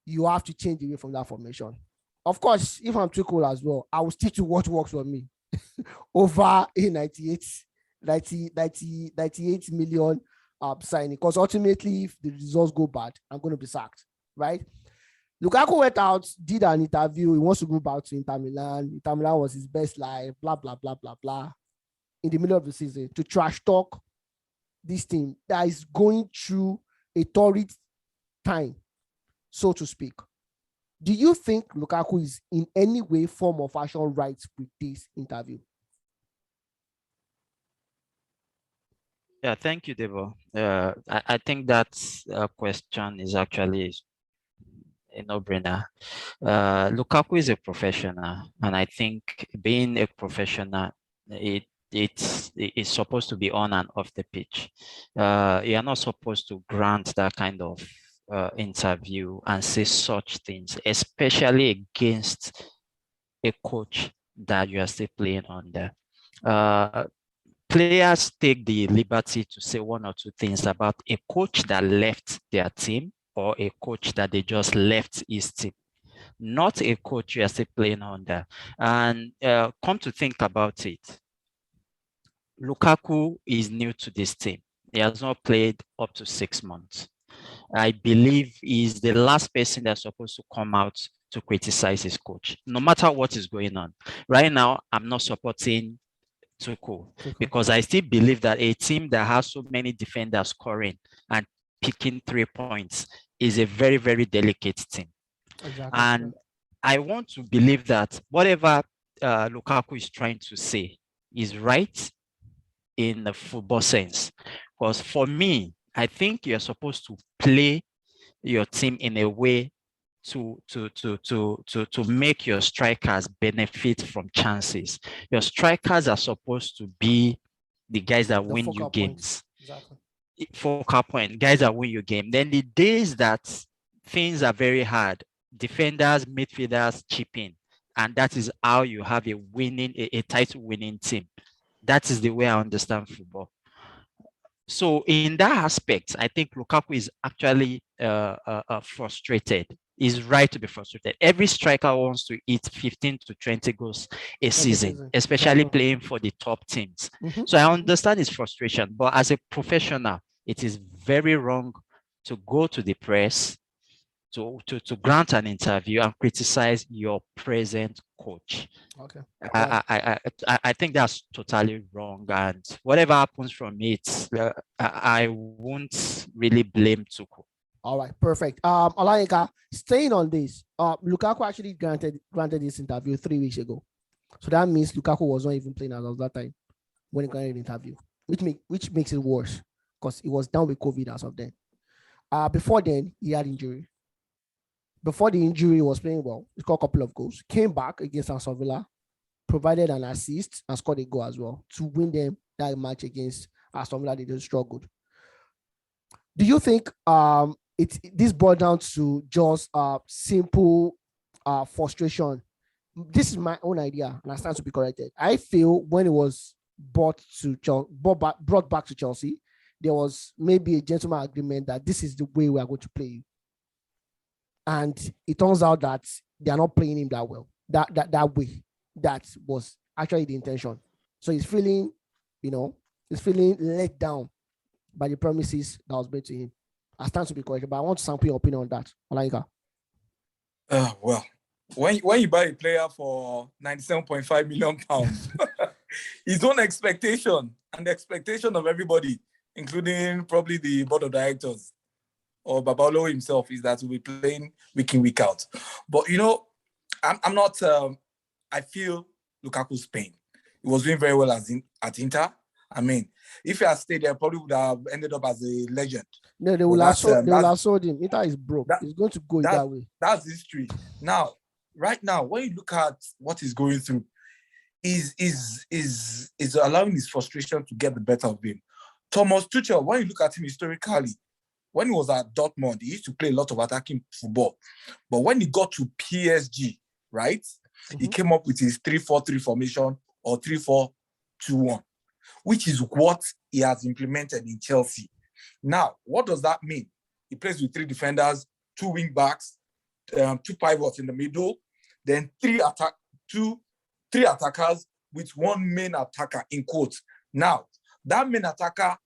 you have to change away from that formation. Of course, if I'm too cool as well, I will stick to what works for me over a 98 million signing. Because ultimately, if the results go bad, I'm going to be sacked, right? Lukaku went out, did an interview. He wants to go back to Inter Milan. Inter Milan was his best life, blah, blah, blah, blah, blah. In the middle of the season, to trash talk this team that is going through a torrid time, so to speak. Do you think Lukaku is in any way, form, or fashion right with this interview? Yeah, thank you, Debo. I think that question is actually a no-brainer. Lukaku is a professional, and I think being a professional, it's supposed to be on and off the pitch. You're not supposed to grant that kind of interview and say such things, especially against a coach that you are still playing under. Players take the liberty to say one or two things about a coach that left their team or a coach that they just left his team, not a coach you are still playing under. And come to think about it, Lukaku is new to this team. He has not played up to 6 months. I believe he's the last person that's supposed to come out to criticize his coach, no matter what is going on. Right now, I'm not supporting Tuchel because I still believe that a team that has so many defenders scoring and picking 3 points is a very, very delicate team. Exactly. And I want to believe that whatever Lukaku is trying to say is right in the football sense. Because for me, I think you're supposed to play your team in a way to make your strikers benefit from chances. Your strikers are supposed to be the guys that win you games. Exactly. Focal point, guys that win your game. Then the days that things are very hard, defenders, midfielders chip in, and that is how you have a title winning team. That is the way I understand football. So in that aspect, I think Lukaku is actually frustrated. He's right to be frustrated. Every striker wants to hit 15 to 20 goals a season, especially playing for the top teams. Mm-hmm. So I understand his frustration, but as a professional, it is very wrong to go to the press, to grant an interview and criticize your present coach. Okay. I think that's totally wrong, and whatever happens from it, I won't really blame Tuchel. All right, perfect. Olayinka, staying on this, Lukaku actually granted this interview 3 weeks ago, so that means Lukaku was not even playing as of that time when he granted the interview, which makes it worse because he was down with COVID as of then. Before then, he had injury. Before the injury, he was playing well. He scored a couple of goals. Came back against Aston Villa, provided an assist, and scored a goal as well to win them that match against Aston Villa. They just struggled. Do you think this boiled down to just simple frustration? This is my own idea, and I stand to be corrected. I feel when it was brought back to Chelsea, there was maybe a gentleman agreement that this is the way we are going to play you. And it turns out that they are not playing him that well, that way. That was actually the intention. So he's feeling let down by the promises that was made to him. I stand to be correct, but I want to sample your opinion on that. Olayinka. Well, when you buy a player for £97.5 million, his own expectation and the expectation of everybody, including probably the board of directors, or Babalo himself, is that we'll be playing week in, week out. But, I'm not, I feel Lukaku's pain. He was doing very well at Inter. I mean, if he had stayed there, probably would have ended up as a legend. No, they will have sold him. Inter is broke. He's going to go that way. That's history. Now, right now, when you look at what he's going through, is allowing his frustration to get the better of him. Thomas Tuchel, when you look at him historically, when he was at Dortmund, he used to play a lot of attacking football. But when he got to PSG, right, he came up with his 3-4-3 formation or 3-4-2-1, which is what he has implemented in Chelsea. Now, what does that mean? He plays with 3 defenders, 2 wing backs, 2 pivots in the middle, then 3 attackers with 1 main attacker, in quotes. Now, that main attacker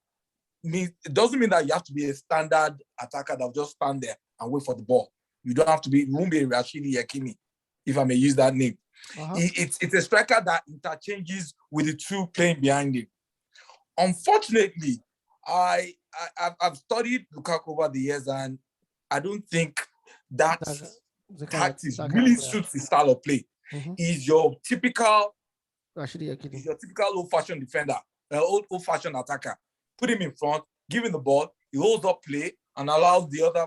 it doesn't mean that you have to be a standard attacker that will just stand there and wait for the ball. You don't have to be, you won't be a Rashidi Yakini, if I may use that name. Uh-huh. It's a striker that interchanges with the 2 playing behind him. Unfortunately, I've studied Lukaku over the years, and I don't think that tactics really suits his style of play. He's your typical old-fashioned defender, old-fashioned attacker. Put him in front, give him the ball, he holds up play and allows the other,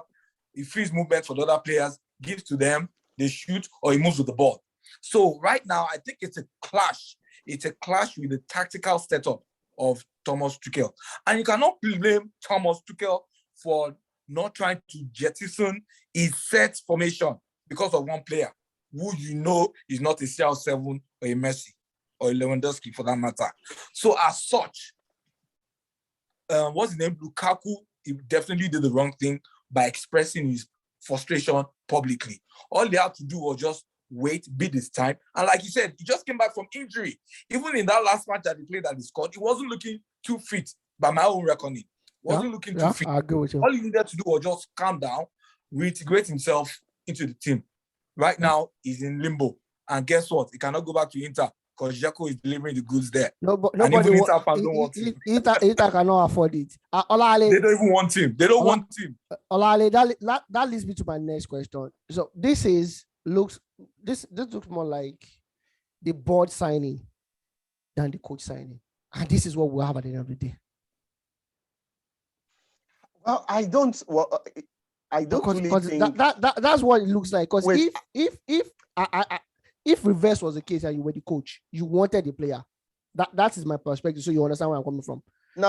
he frees movement for the other players, gives to them, they shoot, or he moves with the ball. So right now, I think it's a clash. It's a clash with the tactical setup of Thomas Tuchel. And you cannot blame Thomas Tuchel for not trying to jettison his set formation because of one player who you know is not a CR7 or a Messi or a Lewandowski for that matter. So as such, what's his name? Lukaku, he definitely did the wrong thing by expressing his frustration publicly. All they had to do was just wait, beat his time. And like you said, he just came back from injury. Even in that last match that he played that he scored, he wasn't looking too fit by my own reckoning. Wasn't looking too fit. I agree with you. All he needed to do was just calm down, reintegrate himself into the team. Right now, he's in limbo. And guess what? He cannot go back to Inter because Dzeko is delivering the goods there. Nobody Inter fans don't want him. Inter cannot afford it. They don't even want him. They don't want him. Olale, that leads me to my next question. So this looks more like the board signing than the coach signing. And this is what we'll have at the end of the day. Well, I don't really think that's what it looks like. Because if reverse was the case and you were the coach, you wanted the player. That is my perspective. So you understand where I'm coming from. You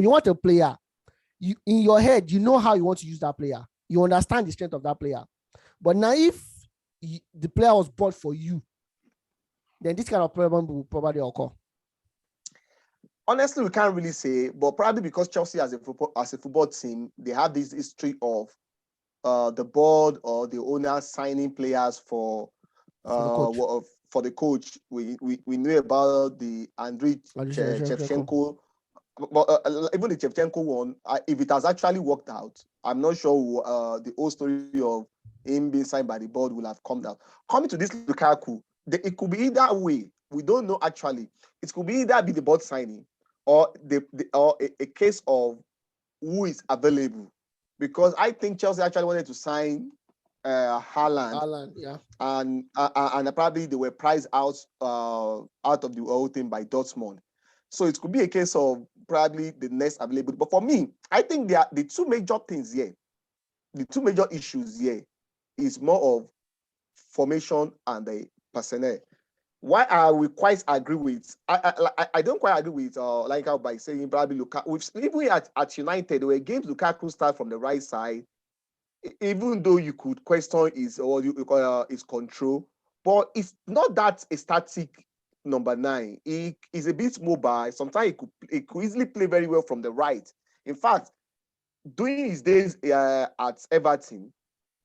want a player. You in your head, you know how you want to use that player. You understand the strength of that player. But now, if the player was bought for you, then this kind of problem will probably occur. Honestly, we can't really say, but probably because Chelsea as a football team, they have this history of the board or the owner signing players for the coach. We knew about the Andriy Shevchenko, but even the Shevchenko one, if it has actually worked out, I'm not sure the whole story of him being signed by the board will have come down. Coming to this Lukaku, it could be either way. We don't know actually. It could be either be the board signing or a case of who is available. Because I think Chelsea actually wanted to sign Haaland, yeah, and probably they were priced out of the whole thing by Dortmund. So it could be a case of probably the next available. But for me, I think there are the two major things here. The two major issues here is more of formation and the personnel. Why are we quite agree with? I don't quite agree with Laika by saying probably Lukaku. Even at United, there were games Lukaku start from the right side, even though you could question his control, but it's not that a static number 9. He is a bit mobile. Sometimes he could easily play very well from the right. In fact, during his days at Everton,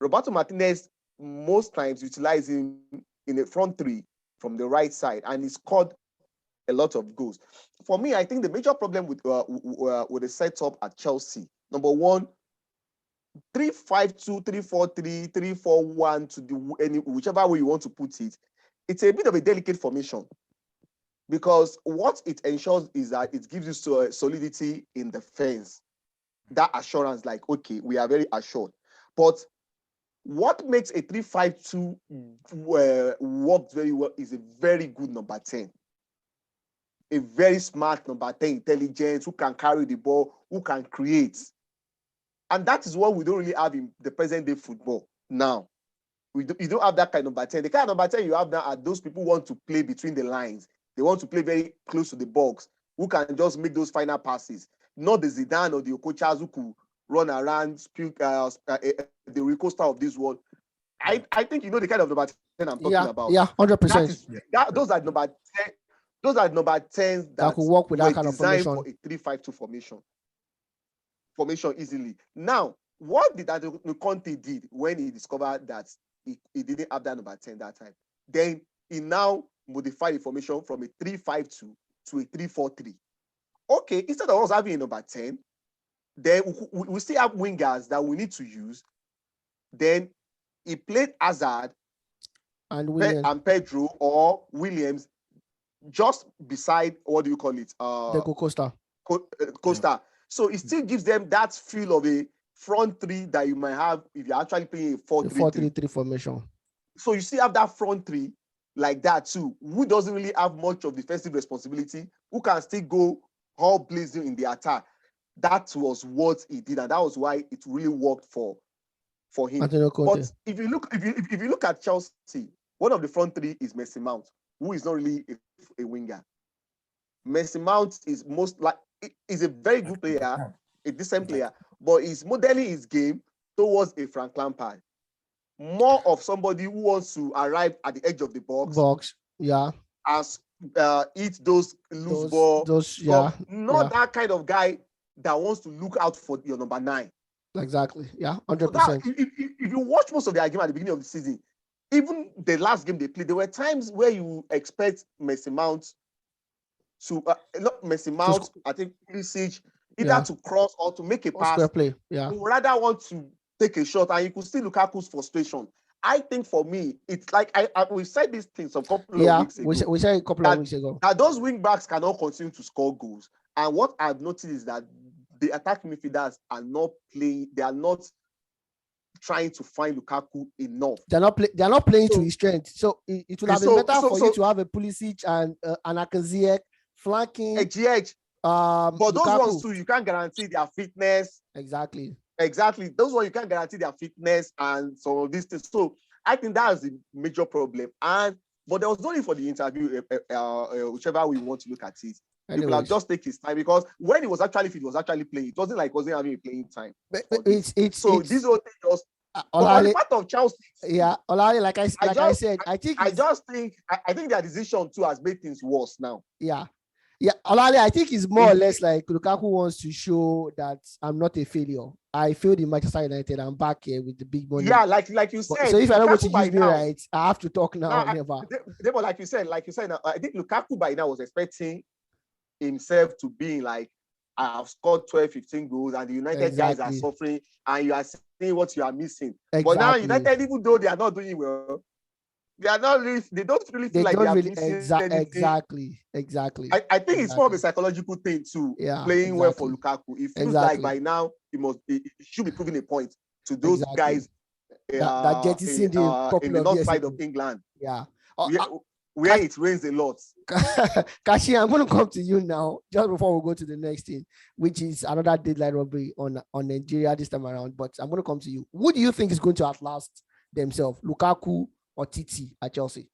Roberto Martinez most times utilized him in the front three from the right side, and he scored a lot of goals. For me, I think the major problem with the setup at Chelsea, number one, 3-5-2, 3-4-3, 3-4-1 to whichever way you want to put it, it's a bit of a delicate formation because what it ensures is that it gives you solidity in the defense. That assurance, like, okay, we are very assured. But what makes a 3-5-2 work very well is a very good number 10. A very smart number 10, intelligent, who can carry the ball, who can create. And that is what we don't really have in the present day football now. You don't have that kind of number 10. The kind of number 10 you have now are those people who want to play between the lines. They want to play very close to the box, who can just make those final passes. Not the Zidane or the Okochas who could run around, the Rui Costa of this world. I think you know the kind of number 10 I'm talking about. Yeah, 100%. Those are number 10. Those are number 10s that could work with that kind of formation. For a 3-5-2 formation easily. Now, what did Conte did when he discovered that he didn't have that number 10 that time? Then he now modified the formation from a 3-5-2 to a 3-4-3. Okay, instead of us having a number 10, then we still have wingers that we need to use. Then he played Hazard and Pedro or Williams just beside, what do you call it? Diego Costa. Costa. So it still gives them that feel of a front three that you might have if you're actually playing a 4-3-3 formation. So you still have that front three like that too, who doesn't really have much of defensive responsibility, who can still go all blazing in the attack. That was what he did, and that was why it really worked for him. But if you look at Chelsea, one of the front three is Mason Mount, who is not really a winger. Mason Mount is is a very good player, a decent player, but he's modeling his game towards a Frank Lampard. More of somebody who wants to arrive at the edge of the box. As eat those loose balls. Not that kind of guy that wants to look out for your number 9. Exactly. Yeah, 100%. So if you watch most of their game at the beginning of the season, even the last game they played, there were times where you expect Mason Mount to not Mason Mount, I think Pulisic, either to cross or to make a pass. Play. Yeah. You rather want to take a shot, and you could see Lukaku's frustration. I think for me, it's like we said these things a couple of weeks ago. We said a couple of weeks ago. That those wing backs cannot continue to score goals. And what I've noticed is that the attacking midfielders are not playing, they are not trying to find Lukaku enough. They're not playing to his strength. So it would have been better for you to have a Pulisic and an Lacazette flanking. But those Lukaku. Ones too, you can't guarantee their fitness. Exactly. Those ones you can't guarantee their fitness and some of these things. So I think that's the major problem. But there was no need for the interview, whichever we want to look at it. You could have just take his time, because when he was actually fit, he was actually playing. It wasn't like he wasn't having a playing time. This whole thing just on the part of Chelsea. Yeah, like I said, I think their decision too has made things worse now. Yeah, Olale, I think it's more or less like Lukaku wants to show that I'm not a failure. I failed in Manchester United. I'm back here with the big money. Yeah, like you said. So if I don't go to use me right, I have to talk now. Never. But like you said, I think Lukaku by now was expecting himself to be like, I have scored 12, 15 goals, and the United guys are suffering, and you are seeing what you are missing. But now United, even though they are not doing well, they don't really feel like they are missing anything. Exactly. I think it's more of a psychological thing too. Playing well for Lukaku. It feels like by now it should be proving a point to those guys that jettisoned in the north side of England. Yeah. Where it rains a lot. Kashi, I'm going to come to you now, just before we go to the next thing, which is another deadline robbery on Nigeria this time around. But I'm going to come to you. Who do you think is going to outlast themselves, Lukaku or Titi at Chelsea?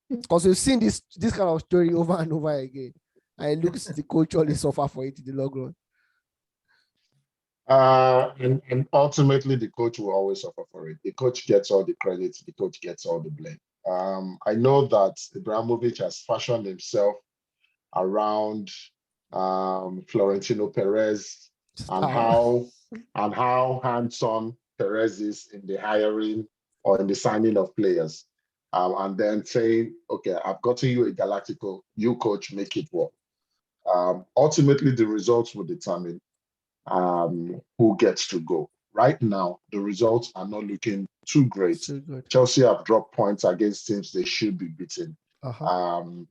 Because we've seen this kind of story over and over again. And it looks the coach always suffer for it in the long run. And ultimately, the coach will always suffer for it. The coach gets all the credit. The coach gets all the blame. I know that Ibrahimovic has fashioned himself around Florentino Perez and how hands-on Perez is in the hiring or in the signing of players, and then saying, "Okay, I've gotten you a Galactico. You coach, make it work." Ultimately, the results will determine who gets to go. Right now, the results are not looking too great. Chelsea have dropped points against teams they should be beating. The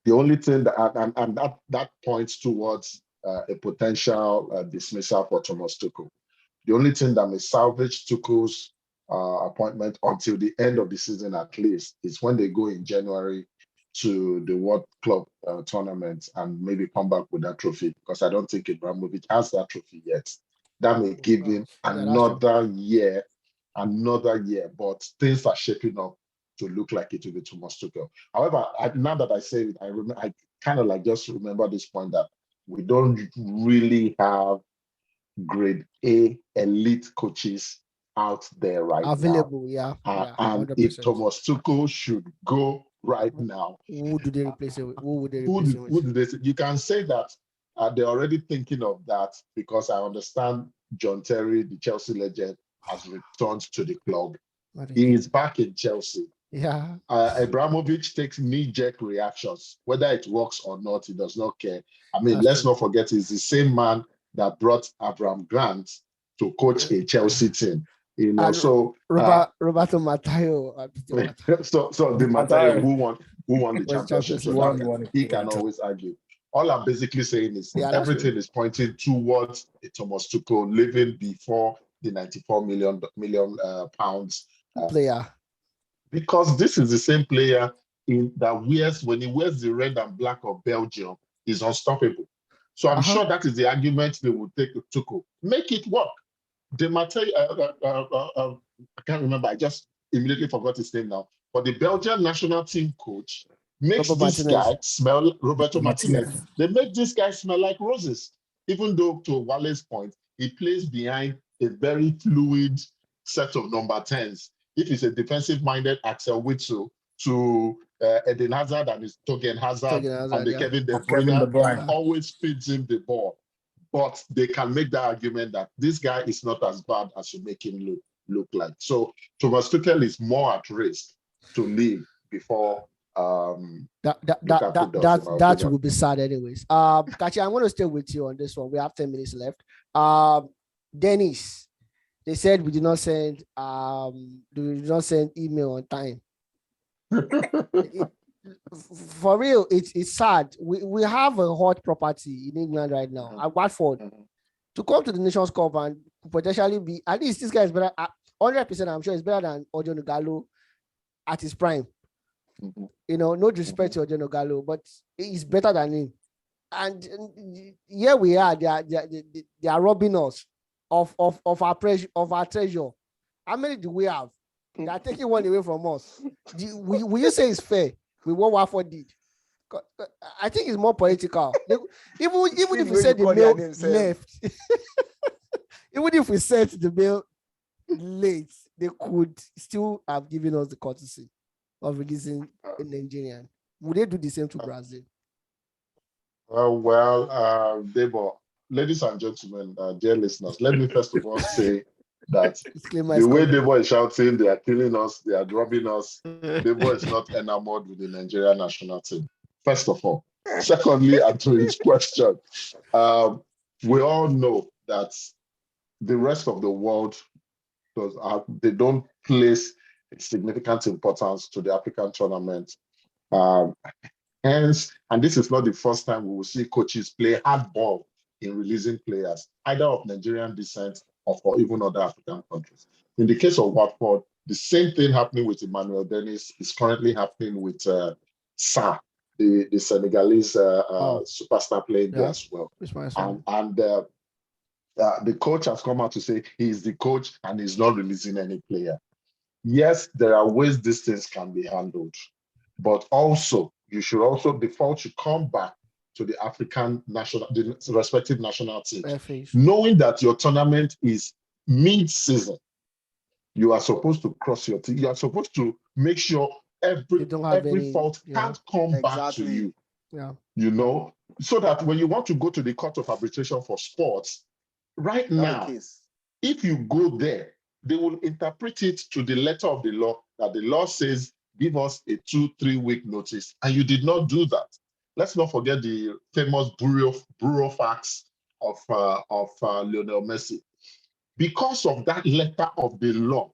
only thing that points towards a potential dismissal for Thomas Tuchel. The only thing that may salvage Tuchel's appointment until the end of the season at least is when they go in January to the World Club tournament and maybe come back with that trophy, because I don't think Ibrahimovic has that trophy yet. That may give him another year, but things are shaping up to look like it will be Thomas Tuchel. However, now that I say it, I kind of like just remember this point that we don't really have grade A elite coaches out there available now. And 100%. If Thomas Tuchel should go right now, who do they replace it with? Who do they say? You can say that they're already thinking of that, because I understand John Terry, the Chelsea legend, has returned to the club. He is back in Chelsea. Yeah. Abramovich takes knee-jerk reactions. Whether it works or not, he does not care. I mean, let's not forget, he's the same man that brought Abraham Grant to coach a Chelsea team. You know, so Roberto Matteo. So the Matteo who won the championship. So he can always argue. All I'm basically saying is everything is pointing towards Thomas Tuchel leaving before the 94 million pounds player. Because this is the same player when he wears the red and black of Belgium, is unstoppable. So I'm sure that is the argument they will take to Tuchel. Make it work. I can't remember. I just immediately forgot his name now. But the Belgian national team coach makes this guy smell, Roberto Martinez. They make this guy smell like roses. Even though, to Wale's point, he plays behind a very fluid set of number 10s. If it's a defensive-minded Axel Witsel to Eden Hazard and his Torgan Hazard and the Kevin De Bruyne, always feeds him the ball. But they can make that argument that this guy is not as bad as you make him look like. So Thomas Tuchel is more at risk to leave before that will be sad anyways. Kachi, I'm going to stay with you on this one. We have 10 minutes left. Dennis, they said we did not send email on time. For real, it's sad. We have a hot property in England right now at Watford. To come to the Nations Cup and potentially be, at least this guy is better, 100%. I'm sure it's better than Odion Ighalo at his prime. You know, no disrespect to Odion Ighalo, but he's better than him. And here we are. They are robbing us of our treasure. How many do we have? They are taking one away from us. Will you say it's fair with what Watford did? I think it's more political. Even if we said the mail left, even if we sent the mail late, they could still have given us the courtesy of releasing a Nigerian. Would they do the same to Brazil? Debo, ladies and gentlemen, dear listeners, let me first of all say that the way Debo is shouting, they are killing us, they are dropping us. Debo is not enamored with the Nigerian national team, first of all. Secondly, and to his question, we all know that the rest of the world, they don't place significant importance to the African tournament. Hence, and this is not the first time we will see coaches play hardball in releasing players, either of Nigerian descent or for even other African countries. In the case of Watford, the same thing happening with Emmanuel Dennis is currently happening with Sarr, the Senegalese superstar playing there as well. And the coach has come out to say he is the coach and he's not releasing any player. Yes, there are ways these things can be handled, but also you should also default to come back to the the respective national teams, knowing that your tournament is mid-season. You are supposed to cross your team. You are supposed to make sure every fault can't come back to you. Yeah. You know, so that when you want to go to the court of arbitration for sports, right now, if you go there, they will interpret it to the letter of the law, that the law says, give us a 2-3 week notice, and you did not do that. Let's not forget the famous burofax of Lionel Messi. Because of that letter of the law,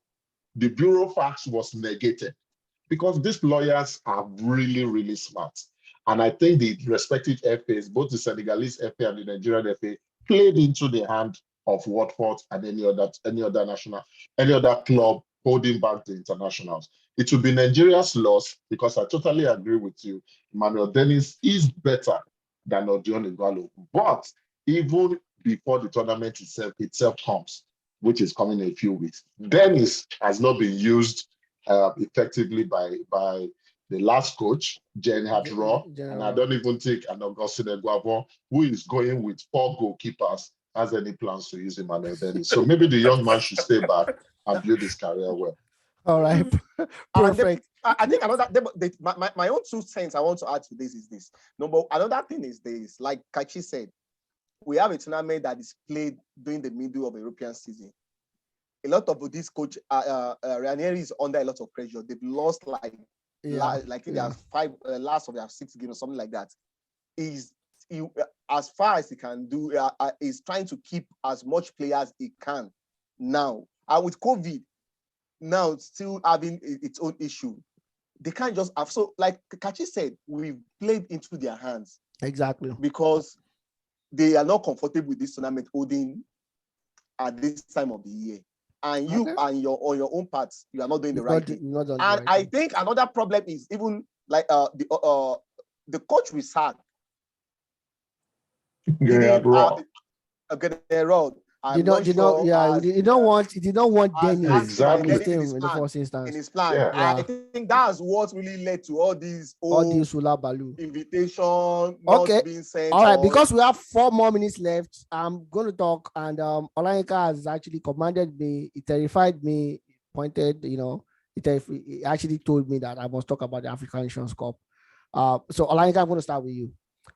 the burofax was negated, because these lawyers are really, really smart. And I think the respective FAs, both the Senegalese FA and the Nigerian FA, played into the hand of Watford and any other club holding back the internationals. It will be Nigeria's loss, because I totally agree with you. Emmanuel Dennis is better than Odion Ighalo. But even before the tournament itself comes, which is coming in a few weeks, Dennis has not been used effectively by the last coach, Gerhard Rohr, and I don't even think an Augustine Eguavoen, who is going with 4 goalkeepers, has any plans to use Emmanuel Dennis. So maybe the young man should stay back and build his career well. All right. Perfect. I think my own 2 cents I want to add to this is this. Another thing is this, like Kachi said, we have a tournament that is played during the middle of the European season. A lot of this coach, Ranieri, is under a lot of pressure. They've lost their 5 last of their 6 games or something like that. As far as he can do, is trying to keep as much players he can now. And with COVID now still having its own issue, they can't just have. So, like Kachi said, we've played into their hands. Exactly. Because they are not comfortable with this tournament holding at this time of the year. And you and on your own part, you are not doing the right thing. And I think another problem is even like the coach we sacked. You don't want Dennis in the first instance. In his plan. Yeah. I think that's what really led to all these invitation okay. Not being sent. All right, because we have 4 more minutes left, I'm going to talk, and Olayinka has actually commanded me, it terrified me, pointed, he actually told me that I must talk about the African Nations Cup. So Olayinka, I'm going to start with you.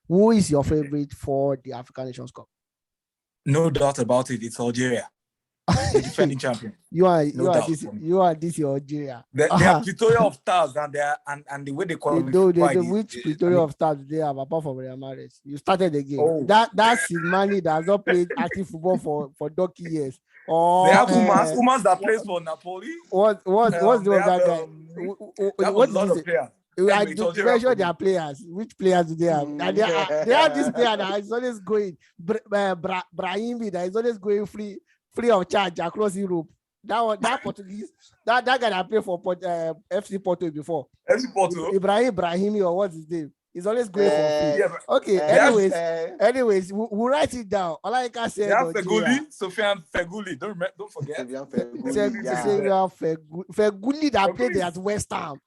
Who is your favorite for the African Nations Cup? No doubt about it. It's Algeria, the defending champion. You are this Algeria. They are Pretoria of Stars, and the way they call it. Which Pretoria of Stars they have apart from Real Madrid? You started the game. Oh. That Silmani that has not played active football for donkey years. Oh, they have Umans that plays for Napoli. What's the one that guy? They have a lot of players. I do measure their players. Which players do they have? And they have this player that is always going, Brahimi, that is always going free of charge across Europe. That Portuguese, that guy that played for FC Porto before. FC Porto. Brahimi, or what's his name? He's always going for free. Yeah, okay. Anyways, we'll write it down. All I can say. Sofiane Feghouli. Don't forget. Feghouli that played at West Ham.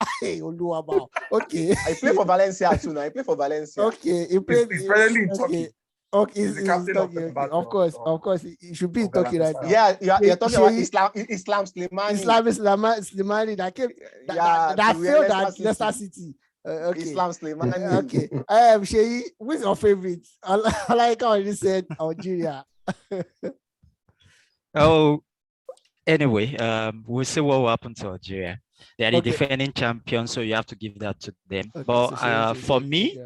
Okay. I play for Valencia too. Now I play for Valencia. Okay. He played. He's presently in Turkey. Okay, he's the captain of course, he should be in Turkey right now. Yeah, you're talking about Islam Slimani that came. That failed at Leicester City. Okay. Islam Slimani. Okay. Sheyi, who's your favorite? Like I already said, Algeria. Anyway, we'll see what will happen to Algeria. They are the defending champions, so you have to give that to them. Okay, but for me,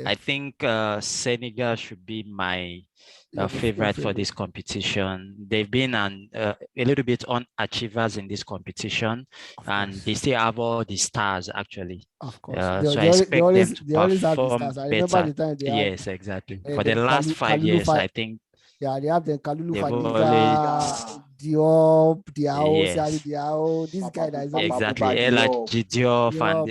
I think Senegal should be my favorite for this competition. They've been a little bit unachievers in this competition, and they still have all the stars actually. Of course. So I expect them to perform better. Yes, exactly. For the last 5 years, I think. Yeah, they have the Kalulu Fadiga, Diop, Diao, this guy that is exactly Ella Diop, and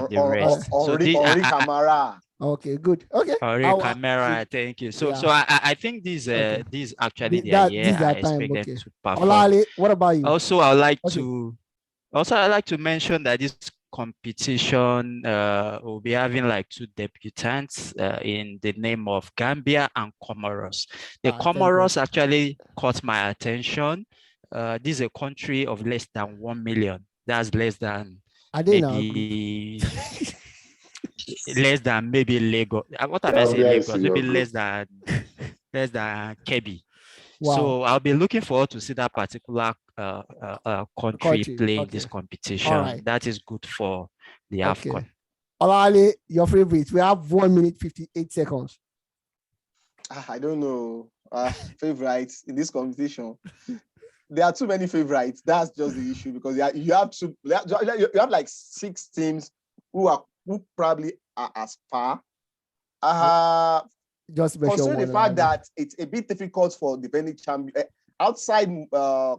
the rest. Henri Camara. Okay, good. Okay. Henri Camara, thank you. So I think these actually their year. I expect them to perform. Olale, what about you? Also, I'd like to mention that this competition will be having like 2 debutants in the name of Gambia and Comoros. The Comoros actually caught my attention. This is a country of less than 1 million. That's less than maybe Lagos. What am I saying? Lagos? Maybe less than Kebbi. Wow. So I'll be looking forward to see that particular country playing this competition. Right. That is good for the AFCON. Olale, your favorite. We have 1 minute 58 seconds. I don't know. Favorites in this competition. There are too many favorites. That's just the issue because you have like 6 teams who probably are as far. Just considering the fact that it's a bit difficult for defending champion outside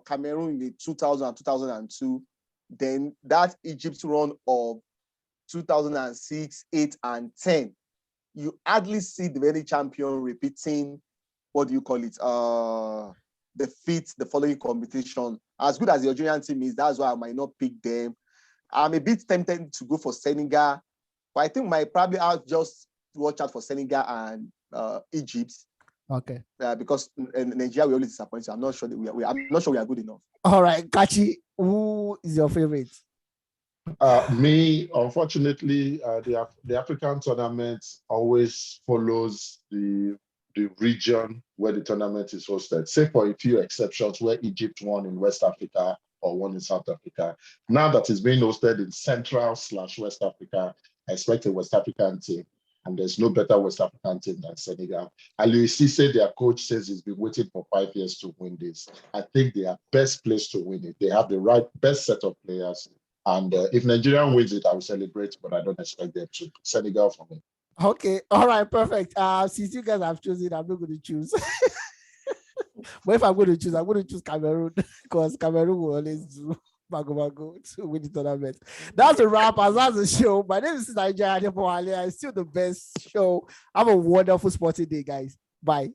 Cameroon in the 2000 and 2002, then that Egypt run of 2006, 8, and 10, you hardly see the defending champion repeating the following competition. As good as the Algerian team is, that's why I might not pick them. I'm a bit tempted to go for Senegal, but I think I'll just watch out for Senegal and Egypt. Okay. Because in Nigeria we always disappoint. I'm not sure that I'm not sure we are good enough. All right, Kachi, who is your favorite? Me, unfortunately, the African tournament always follows the region where the tournament is hosted. Say for a few exceptions where Egypt won in West Africa or won in South Africa. Now that it's being hosted in Central/West Africa, I expect a West African team. And there's no better West African team than Senegal. Aliou Cisse, their coach, says he's been waiting for 5 years to win this. I think they are best placed to win it. They have the best set of players. And if Nigeria wins it, I will celebrate, but I don't expect them to. Senegal for me. Okay, all right, perfect. Since you guys have chosen, I'm not going to choose. But if I'm going to choose Cameroon because Cameroon will always do Mago to win the tournament. That's a wrap. As that's the show. My name is Nigeria Adeboale. It's still the best show. Have a wonderful sporting day, guys. Bye.